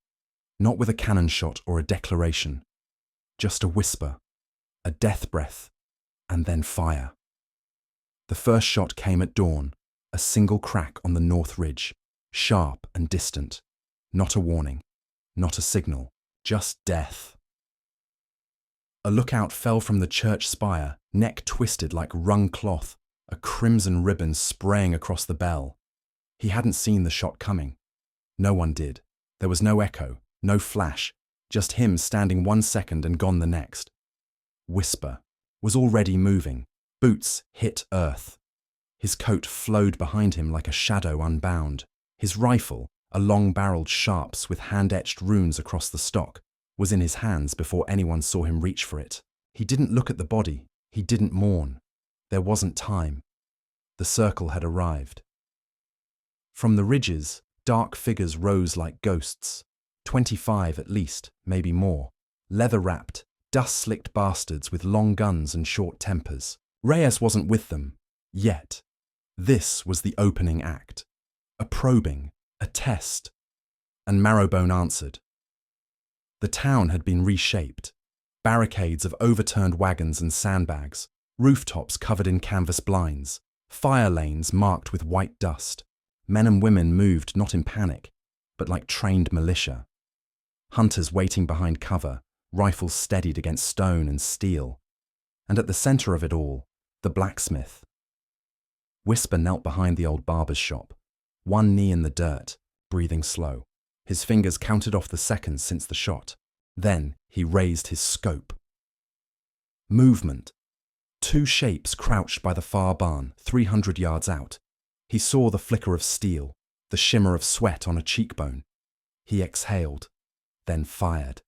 Not with a cannon shot or a declaration. Just a whisper, a death breath, and then fire. The first shot came at dawn, a single crack on the north ridge, sharp and distant. Not a warning, not a signal, just death. A lookout fell from the church spire, neck twisted like wrung cloth, a crimson ribbon spraying across the bell. He hadn't seen the shot coming. No one did. There was no echo, no flash, just him standing 1 second and gone the next. Whisper was already moving. Boots hit earth. His coat flowed behind him like a shadow unbound. His rifle, a long-barreled sharps with hand-etched runes across the stock, was in his hands before anyone saw him reach for it. He didn't look at the body. He didn't mourn. There wasn't time. The circle had arrived. From the ridges, dark figures rose like ghosts, 25 at least, maybe more, leather-wrapped, Dust-slicked bastards with long guns and short tempers. Reyes wasn't with them, yet. This was the opening act. A probing, a test. And Marrowbone answered. The town had been reshaped. Barricades of overturned wagons and sandbags, rooftops covered in canvas blinds, fire lanes marked with white dust. Men and women moved not in panic, but like trained militia. Hunters waiting behind cover, rifles steadied against stone and steel. And at the center of it all, the blacksmith. Whisper knelt behind the old barber's shop, one knee in the dirt, breathing slow. His fingers counted off the seconds since the shot. Then he raised his scope. Movement. Two shapes crouched by the far barn, 300 yards out. He saw the flicker of steel, the shimmer of sweat on a cheekbone. He exhaled, then fired.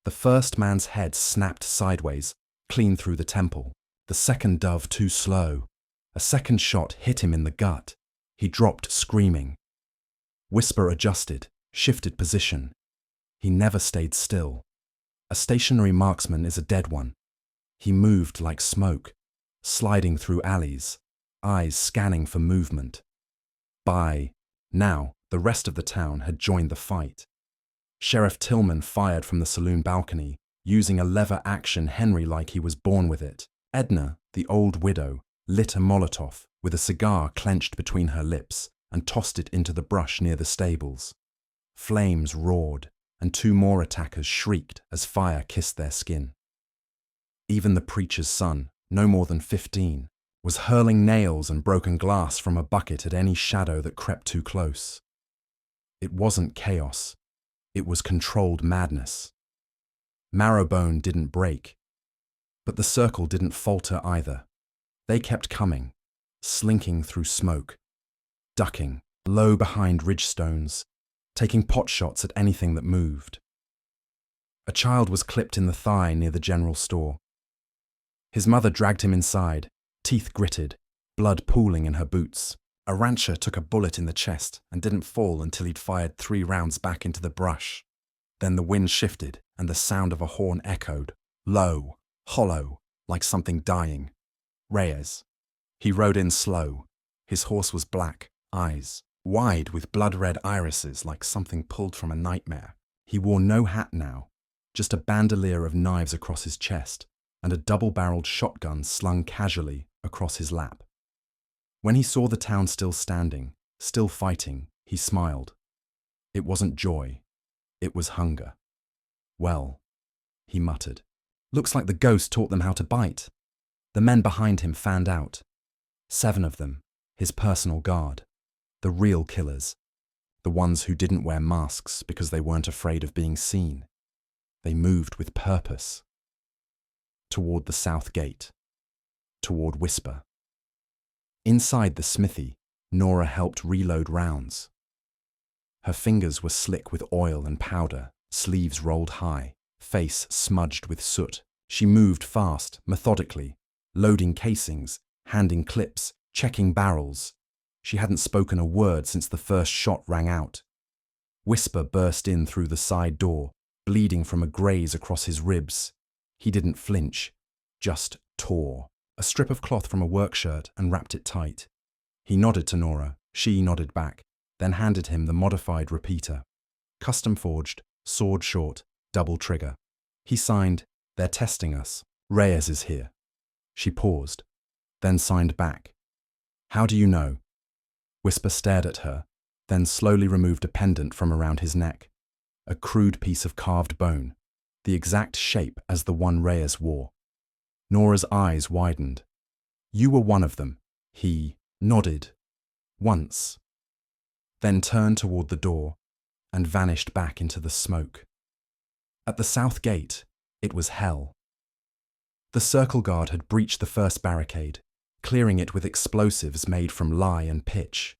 The first man's head snapped sideways, clean through the temple. The second dove too slow. A second shot hit him in the gut. He dropped screaming. Whisper adjusted, shifted position. He never stayed still. A stationary marksman is a dead one. He moved like smoke, sliding through alleys, eyes scanning for movement. By now, the rest of the town had joined the fight. Sheriff Tillman fired from the saloon balcony, using a lever-action Henry like he was born with it. Edna, the old widow, lit a Molotov with a cigar clenched between her lips and tossed it into the brush near the stables. Flames roared, and two more attackers shrieked as fire kissed their skin. Even the preacher's son, no more than 15, was hurling nails and broken glass from a bucket at any shadow that crept too close. It wasn't chaos. It was controlled madness. Marrowbone didn't break, but the circle didn't falter either. They kept coming, slinking through smoke, ducking low behind ridgestones, taking pot shots at anything that moved. A child was clipped in the thigh near the general store. His mother dragged him inside, teeth gritted, blood pooling in her boots. A rancher took a bullet in the chest and didn't fall until he'd fired 3 rounds back into the brush. Then the wind shifted and the sound of a horn echoed, low, hollow, like something dying. Reyes. He rode in slow. His horse was black, eyes wide with blood-red irises like something pulled from a nightmare. He wore no hat now, just a bandolier of knives across his chest and a double-barreled shotgun slung casually across his lap. When he saw the town still standing, still fighting, he smiled. It wasn't joy. It was hunger. Well, he muttered. Looks like the ghost taught them how to bite. The men behind him fanned out. 7 of them, his personal guard. The real killers. The ones who didn't wear masks because they weren't afraid of being seen. They moved with purpose. Toward the south gate. Toward Whisper. Inside the smithy, Nora helped reload rounds. Her fingers were slick with oil and powder, sleeves rolled high, face smudged with soot. She moved fast, methodically, loading casings, handing clips, checking barrels. She hadn't spoken a word since the first shot rang out. Whisper burst in through the side door, bleeding from a graze across his ribs. He didn't flinch, just tore a strip of cloth from a work shirt and wrapped it tight. He nodded to Nora, she nodded back, then handed him the modified repeater. Custom forged, sword short, double trigger. He signed, "They're testing us. Reyes is here." She paused, then signed back. "How do you know?" Whisper stared at her, then slowly removed a pendant from around his neck. A crude piece of carved bone, the exact shape as the one Reyes wore. Nora's eyes widened. "You were one of them." He nodded. Once. Then turned toward the door and vanished back into the smoke. At the south gate, it was hell. The circle guard had breached the first barricade, clearing it with explosives made from lye and pitch.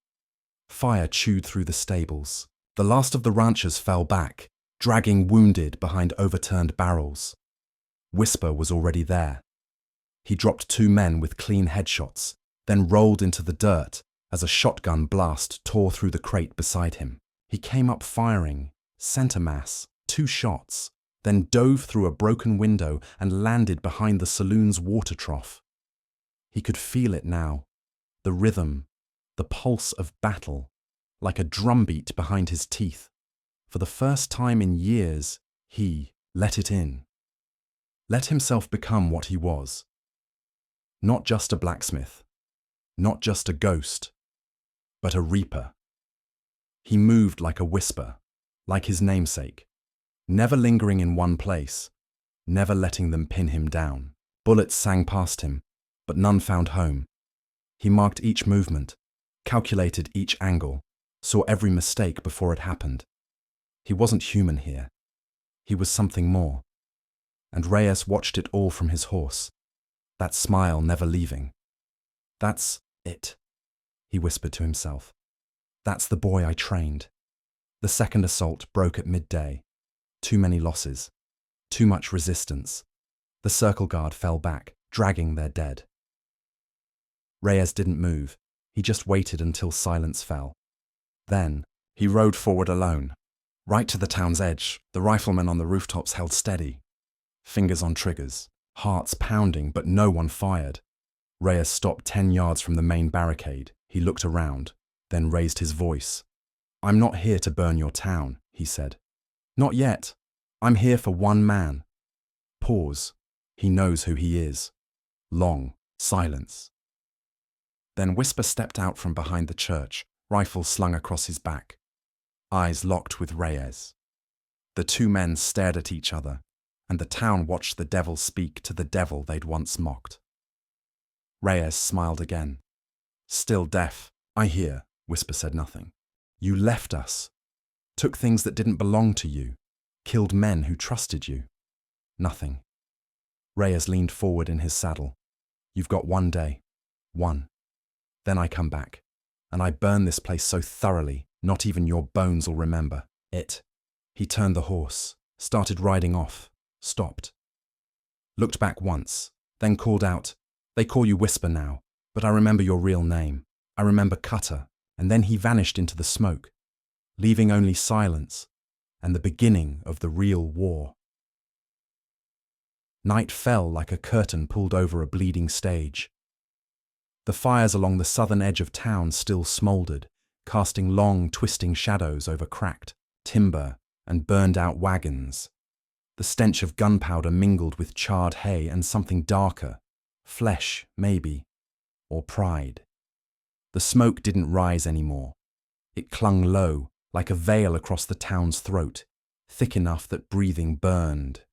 Fire chewed through the stables. The last of the ranchers fell back, dragging wounded behind overturned barrels. Whisper was already there. He dropped 2 men with clean headshots, then rolled into the dirt as a shotgun blast tore through the crate beside him. He came up firing, center mass, 2 shots, then dove through a broken window and landed behind the saloon's water trough. He could feel it now, the rhythm, the pulse of battle, like a drumbeat behind his teeth. For the first time in years, he let it in. Let himself become what he was. Not just a blacksmith, not just a ghost, but a reaper. He moved like a whisper, like his namesake, never lingering in one place, never letting them pin him down. Bullets sang past him, but none found home. He marked each movement, calculated each angle, saw every mistake before it happened. He wasn't human here. He was something more. And Reyes watched it all from his horse, that smile never leaving. That's it, he whispered to himself. That's the boy I trained. The second assault broke at midday. Too many losses. Too much resistance. The circle guard fell back, dragging their dead. Reyes didn't move. He just waited until silence fell. Then, he rode forward alone. Right to the town's edge, the riflemen on the rooftops held steady. Fingers on triggers, hearts pounding, but no one fired. Reyes stopped 10 yards from the main barricade. He looked around, then raised his voice. "I'm not here to burn your town," he said. "Not yet. I'm here for one man." Pause. He knows who he is. Long silence. Then Whisper stepped out from behind the church, rifle slung across his back. Eyes locked with Reyes. The two men stared at each other, and the town watched the devil speak to the devil they'd once mocked. Reyes smiled again. "Still deaf, I hear," Whisper said nothing. "You left us. Took things that didn't belong to you. Killed men who trusted you." Nothing. Reyes leaned forward in his saddle. "You've got one day. One. Then I come back, and I burn this place so thoroughly, not even your bones will remember it." He turned the horse, started riding off, stopped. Looked back once, then called out, "They call you Whisper now, but I remember your real name. I remember Cutter." And then he vanished into the smoke, leaving only silence and the beginning of the real war. Night fell like a curtain pulled over a bleeding stage. The fires along the southern edge of town still smouldered, casting long, twisting shadows over cracked timber and burned-out wagons. The stench of gunpowder mingled with charred hay and something darker, flesh, maybe, or pride. The smoke didn't rise anymore. It clung low, like a veil across the town's throat, thick enough that breathing burned.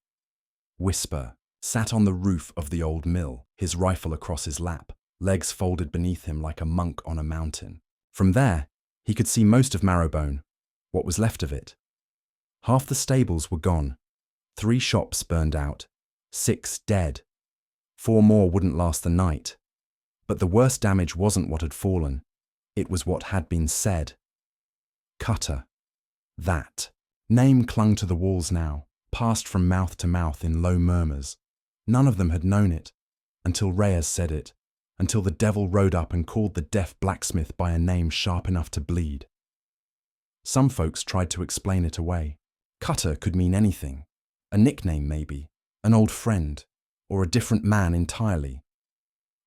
Whisper sat on the roof of the old mill, his rifle across his lap, legs folded beneath him like a monk on a mountain. From there, he could see most of Marrowbone, what was left of it. Half the stables were gone, 3 shops burned out, 6 dead. 4 more wouldn't last the night. But the worst damage wasn't what had fallen, it was what had been said. Cutter. That name clung to the walls now, passed from mouth to mouth in low murmurs. None of them had known it, until Reyes said it, until the devil rode up and called the deaf blacksmith by a name sharp enough to bleed. Some folks tried to explain it away. Cutter could mean anything. A nickname maybe, an old friend, or a different man entirely.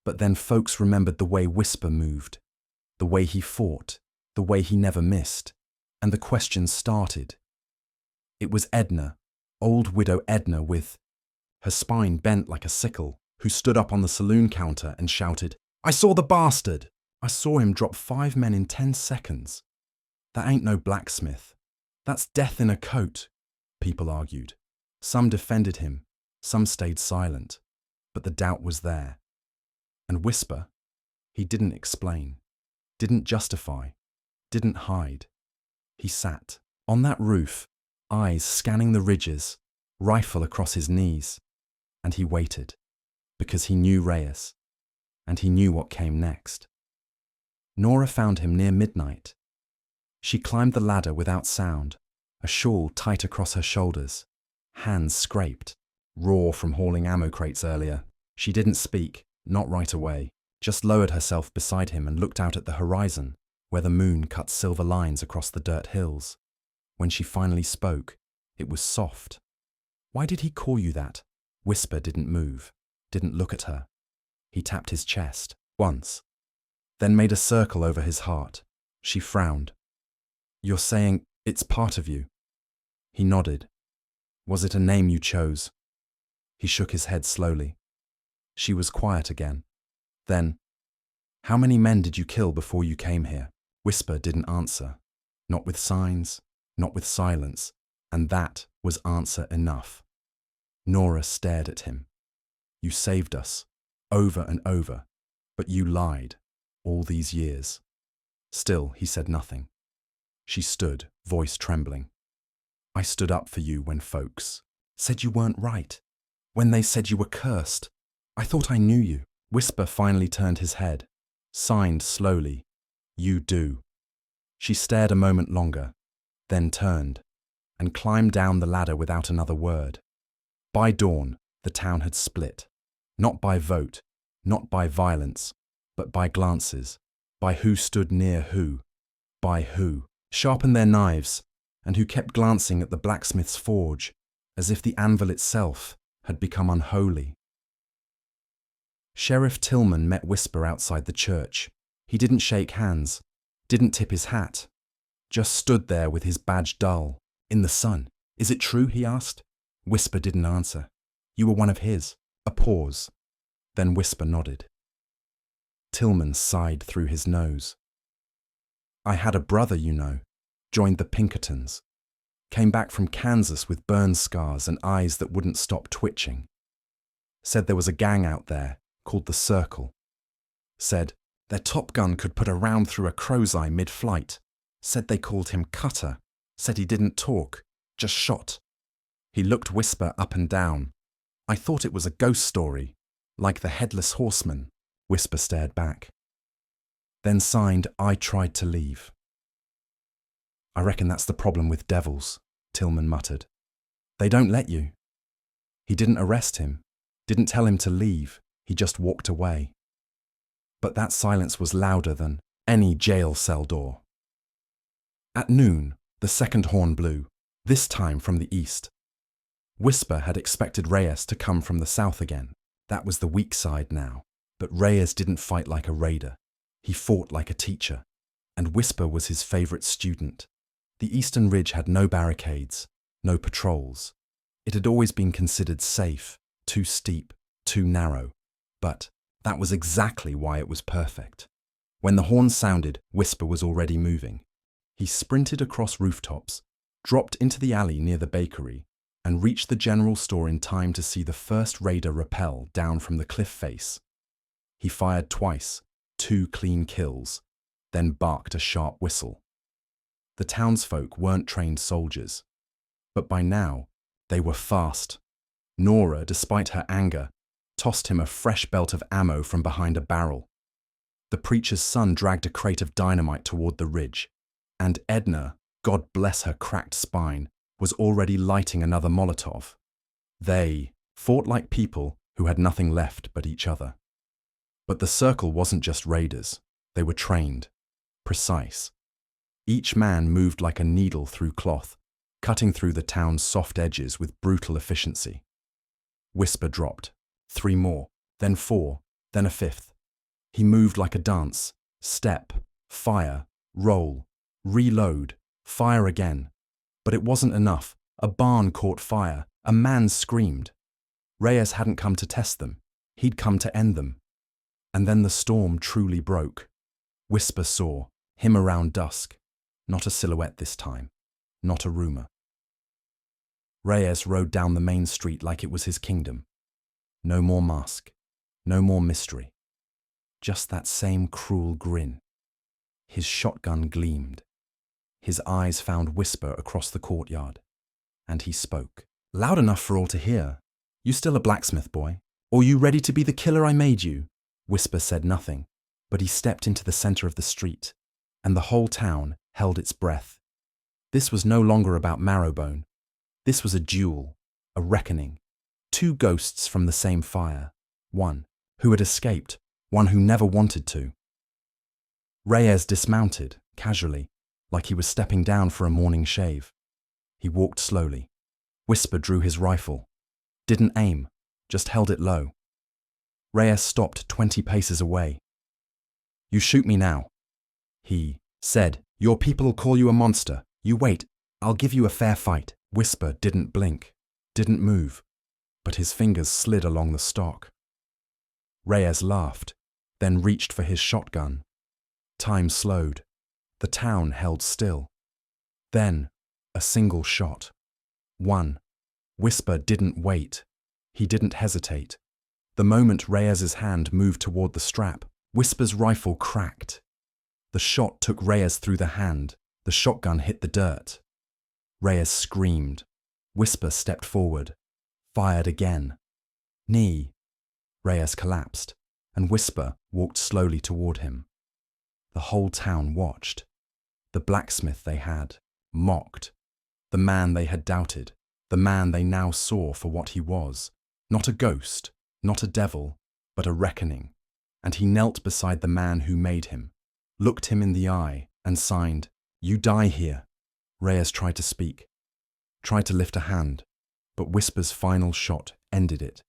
But then folks remembered the way Whisper moved, the way he fought, the way he never missed, and the questions started. It was Edna, old widow Edna with her spine bent like a sickle, who stood up on the saloon counter and shouted, "I saw the bastard! I saw him drop 5 men in 10 seconds. That ain't no blacksmith. That's death in a coat," people argued. Some defended him, some stayed silent, but the doubt was there. And Whisper, he didn't explain, didn't justify, didn't hide. He sat on that roof, eyes scanning the ridges, rifle across his knees, and he waited, because he knew Reyes, and he knew what came next. Nora found him near midnight. She climbed the ladder without sound, a shawl tight across her shoulders, hands scraped, raw from hauling ammo crates earlier. She didn't speak, not right away, just lowered herself beside him and looked out at the horizon, where the moon cut silver lines across the dirt hills. When she finally spoke, it was soft, Why did he call you that? Whisper didn't move, didn't look at her. He tapped his chest, once, then made a circle over his heart. She frowned. You're saying it's part of you? He nodded. Was it a name you chose? He shook his head slowly. She was quiet again. Then, how many men did you kill before you came here? Whisper didn't answer. Not with signs, not with silence, and that was answer enough. Nora stared at him. You saved us, over and over, but you lied, all these years. Still, he said nothing. She stood, voice trembling. I stood up for you when folks said you weren't right, when they said you were cursed. I thought I knew you. Whisper finally turned his head, signed slowly, You do. She stared a moment longer, then turned, and climbed down the ladder without another word. By dawn, the town had split, not by vote, not by violence, but by glances, by who stood near who, by who sharpened their knives, and who kept glancing at the blacksmith's forge, as if the anvil itself had become unholy. Sheriff Tillman met Whisper outside the church. He didn't shake hands, didn't tip his hat, just stood there with his badge dull, in the sun. Is it true, he asked? Whisper didn't answer. You were one of his. A pause. Then Whisper nodded. Tillman sighed through his nose. I had a brother, you know, joined the Pinkertons. Came back from Kansas with burn scars and eyes that wouldn't stop twitching. Said there was a gang out there called the Circle. Said their Top Gun could put a round through a crow's eye mid-flight. Said they called him Cutter. Said he didn't talk, just shot. He looked Whisper up and down. I thought it was a ghost story, like the Headless Horseman. Whisper stared back. Then signed, I tried to leave. I reckon that's the problem with devils, Tillman muttered. They don't let you. He didn't arrest him, didn't tell him to leave, he just walked away. But that silence was louder than any jail cell door. At noon, the second horn blew, this time from the east. Whisper had expected Reyes to come from the south again. That was the weak side now. But Reyes didn't fight like a raider. He fought like a teacher. And Whisper was his favorite student. The Eastern Ridge had no barricades, no patrols. It had always been considered safe, too steep, too narrow. But that was exactly why it was perfect. When the horn sounded, Whisper was already moving. He sprinted across rooftops, dropped into the alley near the bakery, and reached the general store in time to see the first raider rappel down from the cliff face. He fired twice, 2 clean kills, then barked a sharp whistle. The townsfolk weren't trained soldiers, but by now they were fast. Nora, despite her anger, tossed him a fresh belt of ammo from behind a barrel. The preacher's son dragged a crate of dynamite toward the ridge, and Edna, God bless her cracked spine, was already lighting another Molotov. They fought like people who had nothing left but each other. But the Circle wasn't just raiders. They were trained, precise. Each man moved like a needle through cloth, cutting through the town's soft edges with brutal efficiency. Whisper dropped. 3 more, then 4, then a 5th. He moved like a dance. Step, fire, roll, reload, fire again. But it wasn't enough. A barn caught fire. A man screamed. Reyes hadn't come to test them. He'd come to end them. And then the storm truly broke. Whisper saw him around dusk. Not a silhouette this time. Not a rumor. Reyes rode down the main street like it was his kingdom. No more mask. No more mystery. Just that same cruel grin. His shotgun gleamed. His eyes found Whisper across the courtyard. And he spoke. Loud enough for all to hear. You still a blacksmith, boy? Or you ready to be the killer I made you? Whisper said nothing, but he stepped into the center of the street, and the whole town held its breath. This was no longer about Marrowbone. This was a duel, a reckoning. 2 ghosts from the same fire. One who had escaped, one who never wanted to. Reyes dismounted, casually, like he was stepping down for a morning shave. He walked slowly. Whisper drew his rifle. Didn't aim, just held it low. Reyes stopped 20 paces away. You shoot me now. He said, your people'll call you a monster. You wait, I'll give you a fair fight. Whisper didn't blink, didn't move, but his fingers slid along the stock. Reyes laughed, then reached for his shotgun. Time slowed. The town held still. Then, a single shot. One. Whisper didn't wait. He didn't hesitate. The moment Reyes's hand moved toward the strap, Whisper's rifle cracked. The shot took Reyes through the hand. The shotgun hit the dirt. Reyes screamed. Whisper stepped forward, fired again. Knee. Reyes collapsed, and Whisper walked slowly toward him. The whole town watched. The blacksmith they had mocked. The man they had doubted. The man they now saw for what he was. Not a ghost, not a devil, but a reckoning. And he knelt beside the man who made him, looked him in the eye, and signed, "You die here." Reyes tried to speak, tried to lift a hand, but Whisper's final shot ended it.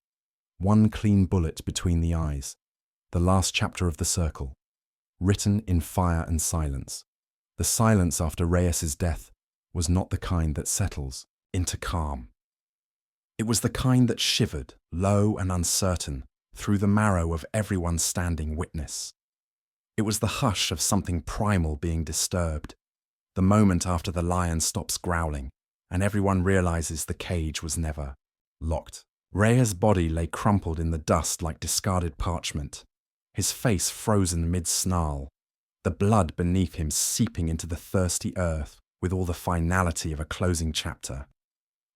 One clean bullet between the eyes. The last chapter of the circle, written in fire and silence. The silence after Reyes's death was not the kind that settles into calm. It was the kind that shivered, low and uncertain, through the marrow of everyone standing witness. It was the hush of something primal being disturbed, the moment after the lion stops growling, and everyone realizes the cage was never locked. Reyes' body lay crumpled in the dust like discarded parchment, his face frozen mid-snarl, the blood beneath him seeping into the thirsty earth with all the finality of a closing chapter.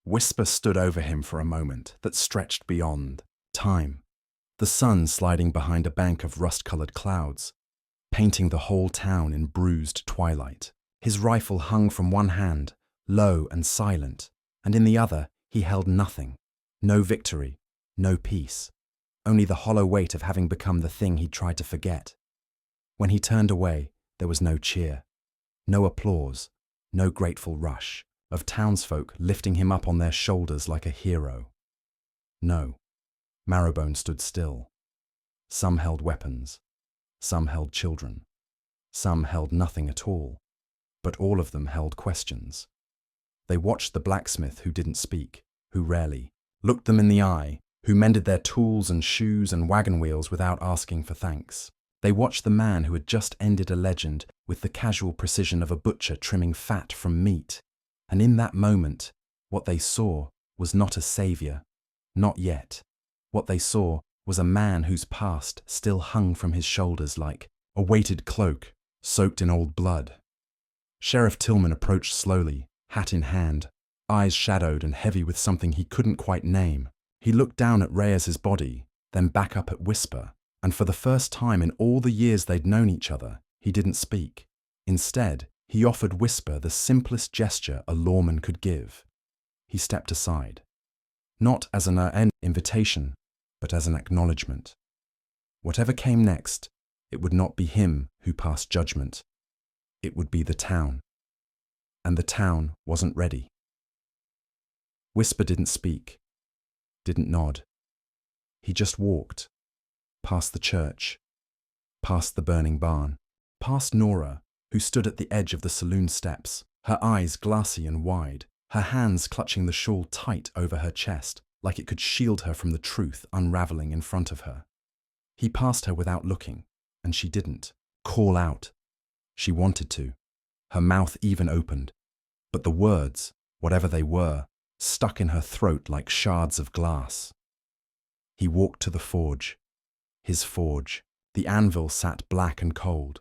Whisper stood over him for a moment that stretched beyond time, the sun sliding behind a bank of rust-colored clouds, painting the whole town in bruised twilight. His rifle hung from one hand, low and silent, and in the other he held nothing. No victory, no peace, only the hollow weight of having become the thing he tried to forget. When he turned away, there was no cheer, no applause, no grateful rush of townsfolk lifting him up on their shoulders like a hero. No, Marrowbone stood still. Some held weapons, some held children, some held nothing at all, but all of them held questions. They watched the blacksmith who didn't speak, who rarely looked them in the eye, who mended their tools and shoes and wagon wheels without asking for thanks. They watched the man who had just ended a legend with the casual precision of a butcher trimming fat from meat. And in that moment, what they saw was not a savior, not yet. What they saw was a man whose past still hung from his shoulders like a weighted cloak soaked in old blood. Sheriff Tillman approached slowly, hat in hand, eyes shadowed and heavy with something he couldn't quite name. He looked down at Reyes's body, then back up at Whisper, and for the first time in all the years they'd known each other, he didn't speak. Instead, he offered Whisper the simplest gesture a lawman could give. He stepped aside, not as an invitation, but as an acknowledgement. Whatever came next, it would not be him who passed judgment. It would be the town. And the town wasn't ready. Whisper didn't speak, didn't nod. He just walked, past the church, past the burning barn, past Nora, who stood at the edge of the saloon steps, her eyes glassy and wide, her hands clutching the shawl tight over her chest, like it could shield her from the truth unraveling in front of her. He passed her without looking, and she didn't call out. She wanted to. Her mouth even opened, but the words, whatever they were, stuck in her throat like shards of glass. He walked to the forge. His forge. The anvil sat black and cold.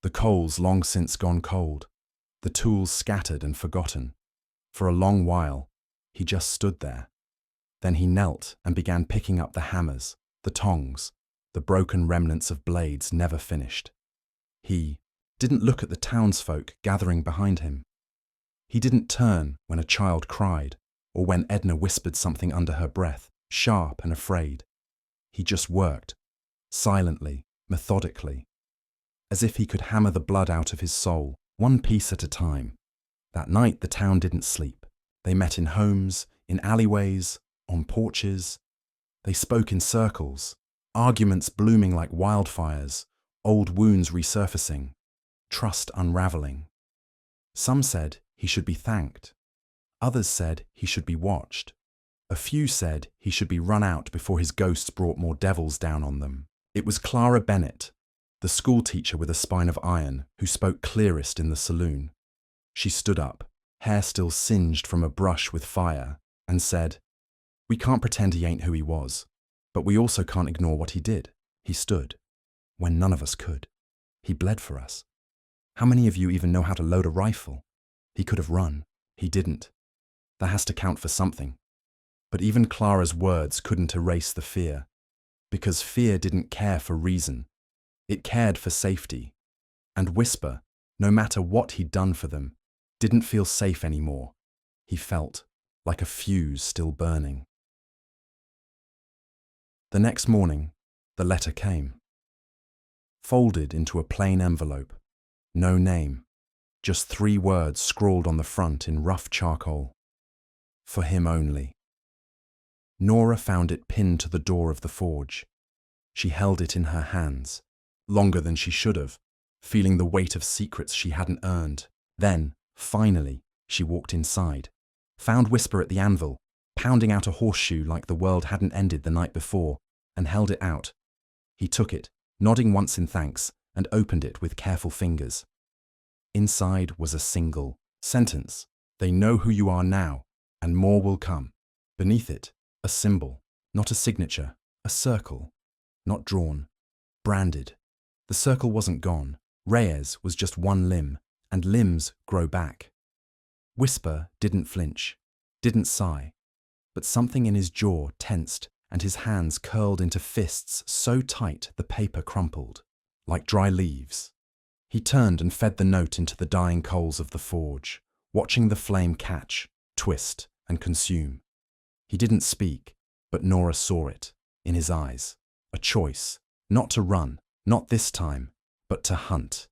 The coals long since gone cold. The tools scattered and forgotten. For a long while, he just stood there. Then he knelt and began picking up the hammers, the tongs, the broken remnants of blades never finished. He didn't look at the townsfolk gathering behind him. He didn't turn when a child cried, or when Edna whispered something under her breath, sharp and afraid. He just worked, silently, methodically, as if he could hammer the blood out of his soul, one piece at a time. That night the town didn't sleep. They met in homes, in alleyways, on porches. They spoke in circles, arguments blooming like wildfires, old wounds resurfacing, trust unraveling. Some said he should be thanked. Others said he should be watched. A few said he should be run out before his ghosts brought more devils down on them. It was Clara Bennett, the school teacher with a spine of iron, who spoke clearest in the saloon. She stood up, hair still singed from a brush with fire, and said, "We can't pretend he ain't who he was, but we also can't ignore what he did. He stood, when none of us could. He bled for us. How many of you even know how to load a rifle? He could have run. He didn't. That has to count for something." But even Clara's words couldn't erase the fear, because fear didn't care for reason. It cared for safety. And Whisper, no matter what he'd done for them, didn't feel safe anymore. He felt like a fuse still burning. The next morning, the letter came. Folded into a plain envelope. No name. Just 3 words scrawled on the front in rough charcoal. For him only. Nora found it pinned to the door of the forge. She held it in her hands, longer than she should have, feeling the weight of secrets she hadn't earned. Then, finally, she walked inside, found Whisper at the anvil, pounding out a horseshoe like the world hadn't ended the night before, and held it out. He took it, nodding once in thanks, and opened it with careful fingers. Inside was a single sentence. "They know who you are now, and more will come." Beneath it, a symbol, not a signature, a circle, not drawn, branded. The circle wasn't gone. Reyes was just one limb, and limbs grow back. Whisper didn't flinch, didn't sigh, but something in his jaw tensed and his hands curled into fists so tight the paper crumpled, like dry leaves. He turned and fed the note into the dying coals of the forge, watching the flame catch, twist, and consume. He didn't speak, but Nora saw it, in his eyes. A choice, not to run, not this time, but to hunt.